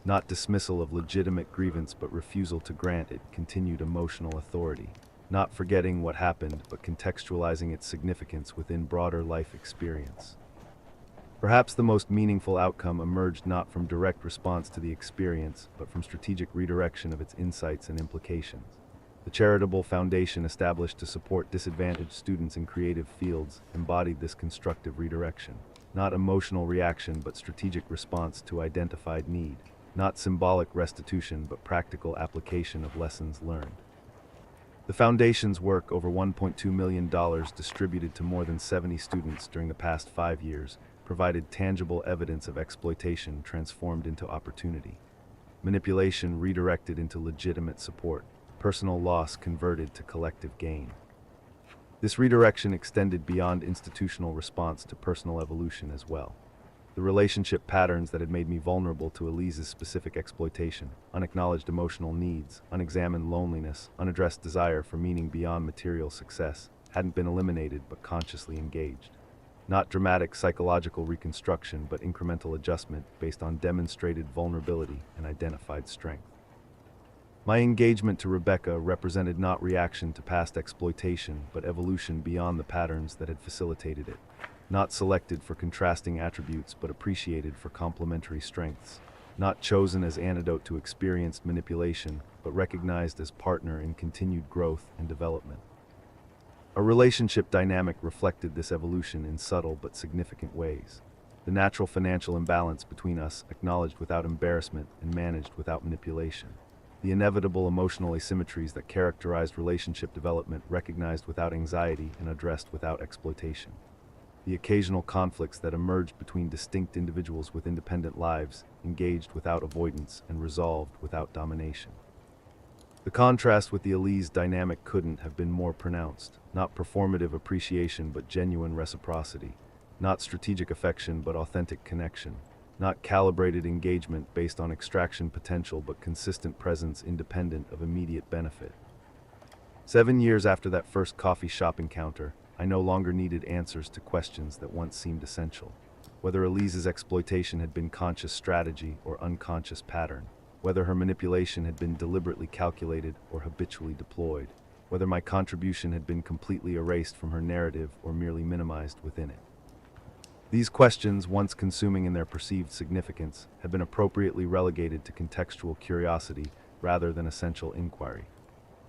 Not dismissal of legitimate grievance but refusal to grant it continued emotional authority. Not forgetting what happened but contextualizing its significance within broader life experience. Perhaps the most meaningful outcome emerged not from direct response to the experience but from strategic redirection of its insights and implications. The charitable foundation established to support disadvantaged students in creative fields embodied this constructive redirection. Not emotional reaction but strategic response to identified need. Not symbolic restitution but practical application of lessons learned. The Foundation's work, over $1.2 million distributed to more than 70 students during the past 5 years, provided tangible evidence of exploitation transformed into opportunity. Manipulation redirected into legitimate support. Personal loss converted to collective gain. This redirection extended beyond institutional response to personal evolution as well. The relationship patterns that had made me vulnerable to Elise's specific exploitation, unacknowledged emotional needs, unexamined loneliness, unaddressed desire for meaning beyond material success, hadn't been eliminated but consciously engaged. Not dramatic psychological reconstruction but incremental adjustment based on demonstrated vulnerability and identified strength. My engagement to Rebecca represented not reaction to past exploitation, but evolution beyond the patterns that had facilitated it. Not selected for contrasting attributes, but appreciated for complementary strengths. Not chosen as antidote to experienced manipulation, but recognized as partner in continued growth and development. Our relationship dynamic reflected this evolution in subtle but significant ways. The natural financial imbalance between us, acknowledged without embarrassment and managed without manipulation. The inevitable emotional asymmetries that characterized relationship development, recognized without anxiety and addressed without exploitation. The occasional conflicts that emerged between distinct individuals with independent lives, engaged without avoidance and resolved without domination. The contrast with the Elise dynamic couldn't have been more pronounced. Not performative appreciation but genuine reciprocity. Not strategic affection but authentic connection. Not calibrated engagement based on extraction potential but consistent presence independent of immediate benefit. 7 years after that first coffee shop encounter, I no longer needed answers to questions that once seemed essential. Whether Elise's exploitation had been conscious strategy or unconscious pattern. Whether her manipulation had been deliberately calculated or habitually deployed. Whether my contribution had been completely erased from her narrative or merely minimized within it. These questions, once consuming in their perceived significance, had been appropriately relegated to contextual curiosity rather than essential inquiry.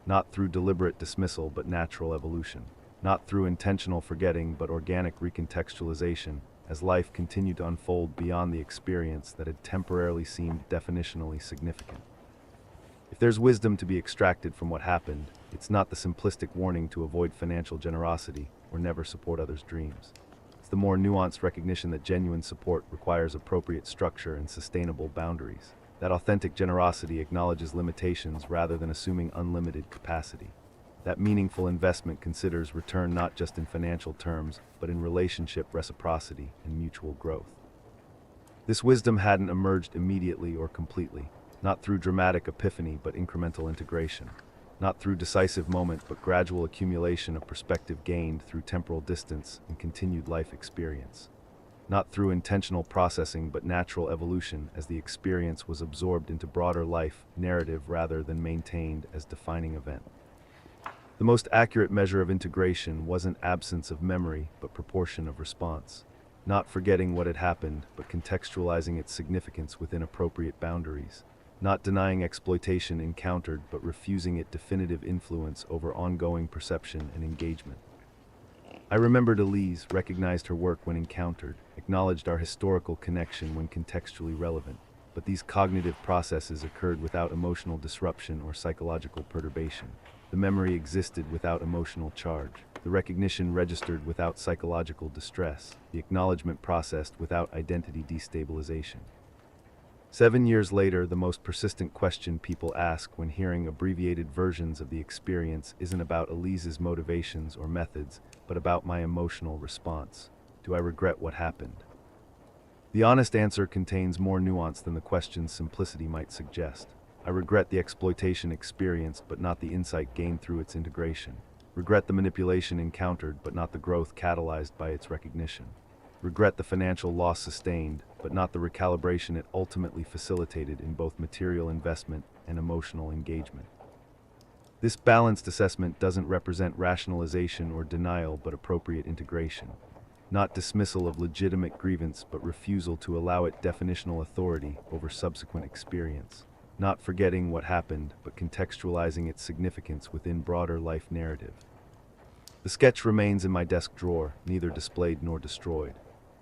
Not through deliberate dismissal but natural evolution. Not through intentional forgetting but organic recontextualization, as life continued to unfold beyond the experience that had temporarily seemed definitionally significant. If there's wisdom to be extracted from what happened, it's not the simplistic warning to avoid financial generosity or never support others' dreams. It's the more nuanced recognition that genuine support requires appropriate structure and sustainable boundaries. That authentic generosity acknowledges limitations rather than assuming unlimited capacity. That meaningful investment considers return not just in financial terms, but in relationship reciprocity and mutual growth. This wisdom hadn't emerged immediately or completely, not through dramatic epiphany but incremental integration, not through decisive moment but gradual accumulation of perspective gained through temporal distance and continued life experience, not through intentional processing but natural evolution as the experience was absorbed into broader life narrative rather than maintained as defining event. The most accurate measure of integration wasn't absence of memory, but proportion of response. Not forgetting what had happened, but contextualizing its significance within appropriate boundaries. Not denying exploitation encountered, but refusing it definitive influence over ongoing perception and engagement. I remembered Elise, recognized her work when encountered, acknowledged our historical connection when contextually relevant, but these cognitive processes occurred without emotional disruption or psychological perturbation. The memory existed without emotional charge. The recognition registered without psychological distress. The acknowledgement processed without identity destabilization. 7 years later, the most persistent question people ask when hearing abbreviated versions of the experience isn't about Elise's motivations or methods, but about my emotional response. Do I regret what happened? The honest answer contains more nuance than the question's simplicity might suggest. I regret the exploitation experienced, but not the insight gained through its integration. Regret the manipulation encountered, but not the growth catalyzed by its recognition. Regret the financial loss sustained, but not the recalibration it ultimately facilitated in both material investment and emotional engagement. This balanced assessment doesn't represent rationalization or denial, but appropriate integration. Not dismissal of legitimate grievance, but refusal to allow it definitional authority over subsequent experience. Not forgetting what happened, but contextualizing its significance within broader life narrative. The sketch remains in my desk drawer, neither displayed nor destroyed.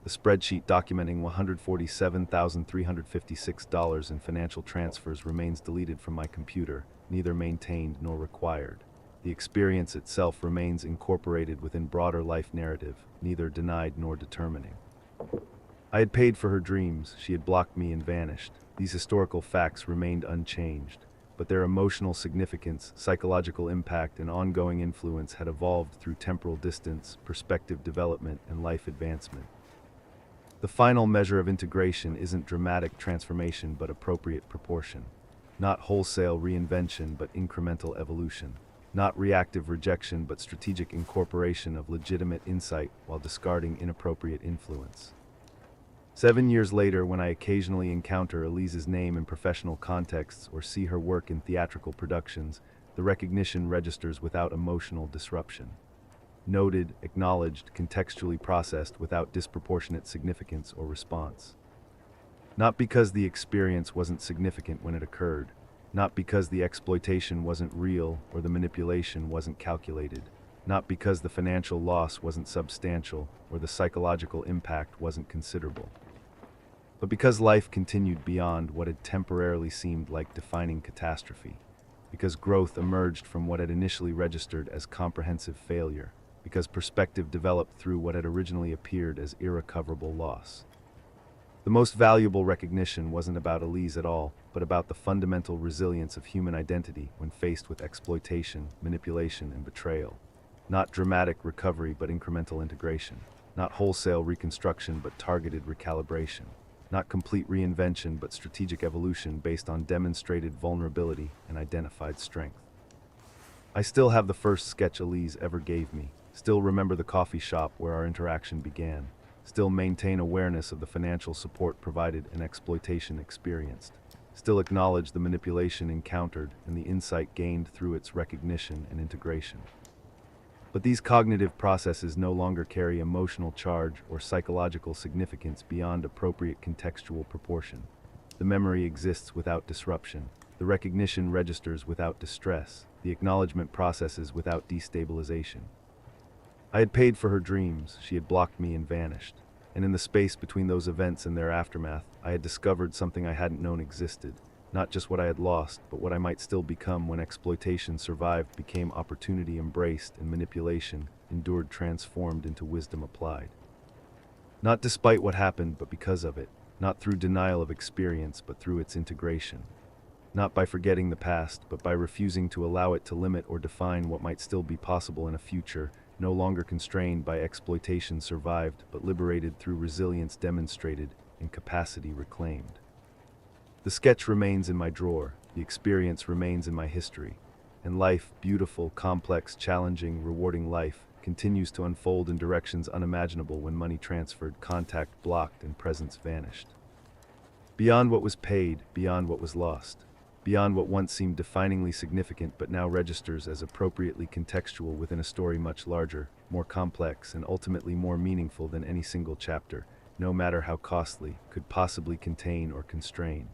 The spreadsheet documenting $147,356 in financial transfers remains deleted from my computer, neither maintained nor required. The experience itself remains incorporated within broader life narrative, neither denied nor determining. I had paid for her dreams, she had blocked me and vanished. These historical facts remained unchanged, but their emotional significance, psychological impact, and ongoing influence had evolved through temporal distance, perspective development, and life advancement. The final measure of integration isn't dramatic transformation but appropriate proportion. Not wholesale reinvention but incremental evolution. Not reactive rejection but strategic incorporation of legitimate insight while discarding inappropriate influence. 7 years later, when I occasionally encounter Elise's name in professional contexts or see her work in theatrical productions, the recognition registers without emotional disruption. Noted, acknowledged, contextually processed without disproportionate significance or response. Not because the experience wasn't significant when it occurred, not because the exploitation wasn't real or the manipulation wasn't calculated, not because the financial loss wasn't substantial or the psychological impact wasn't considerable, but because life continued beyond what had temporarily seemed like defining catastrophe, because growth emerged from what had initially registered as comprehensive failure, because perspective developed through what had originally appeared as irrecoverable loss. The most valuable recognition wasn't about Elise at all, but about the fundamental resilience of human identity when faced with exploitation, manipulation, and betrayal. Not dramatic recovery but incremental integration. Not wholesale reconstruction but targeted recalibration. Not complete reinvention but strategic evolution based on demonstrated vulnerability and identified strength. I still have the first sketch Elise ever gave me, still remember the coffee shop where our interaction began, still maintain awareness of the financial support provided and exploitation experienced, still acknowledge the manipulation encountered and the insight gained through its recognition and integration. But these cognitive processes no longer carry emotional charge or psychological significance beyond appropriate contextual proportion. The memory exists without disruption. The recognition registers without distress. The acknowledgement processes without destabilization. I had paid for her dreams, she had blocked me and vanished. And in the space between those events and their aftermath, I had discovered something I hadn't known existed. Not just what I had lost, but what I might still become when exploitation survived, became opportunity embraced, and manipulation endured, transformed into wisdom applied. Not despite what happened, but because of it. Not through denial of experience, but through its integration. Not by forgetting the past, but by refusing to allow it to limit or define what might still be possible in a future, no longer constrained by exploitation survived, but liberated through resilience demonstrated and capacity reclaimed. The sketch remains in my drawer, the experience remains in my history, and life, beautiful, complex, challenging, rewarding life, continues to unfold in directions unimaginable when money transferred, contact blocked, and presence vanished. Beyond what was paid, beyond what was lost, beyond what once seemed definingly significant but now registers as appropriately contextual within a story much larger, more complex, and ultimately more meaningful than any single chapter, no matter how costly, could possibly contain or constrain.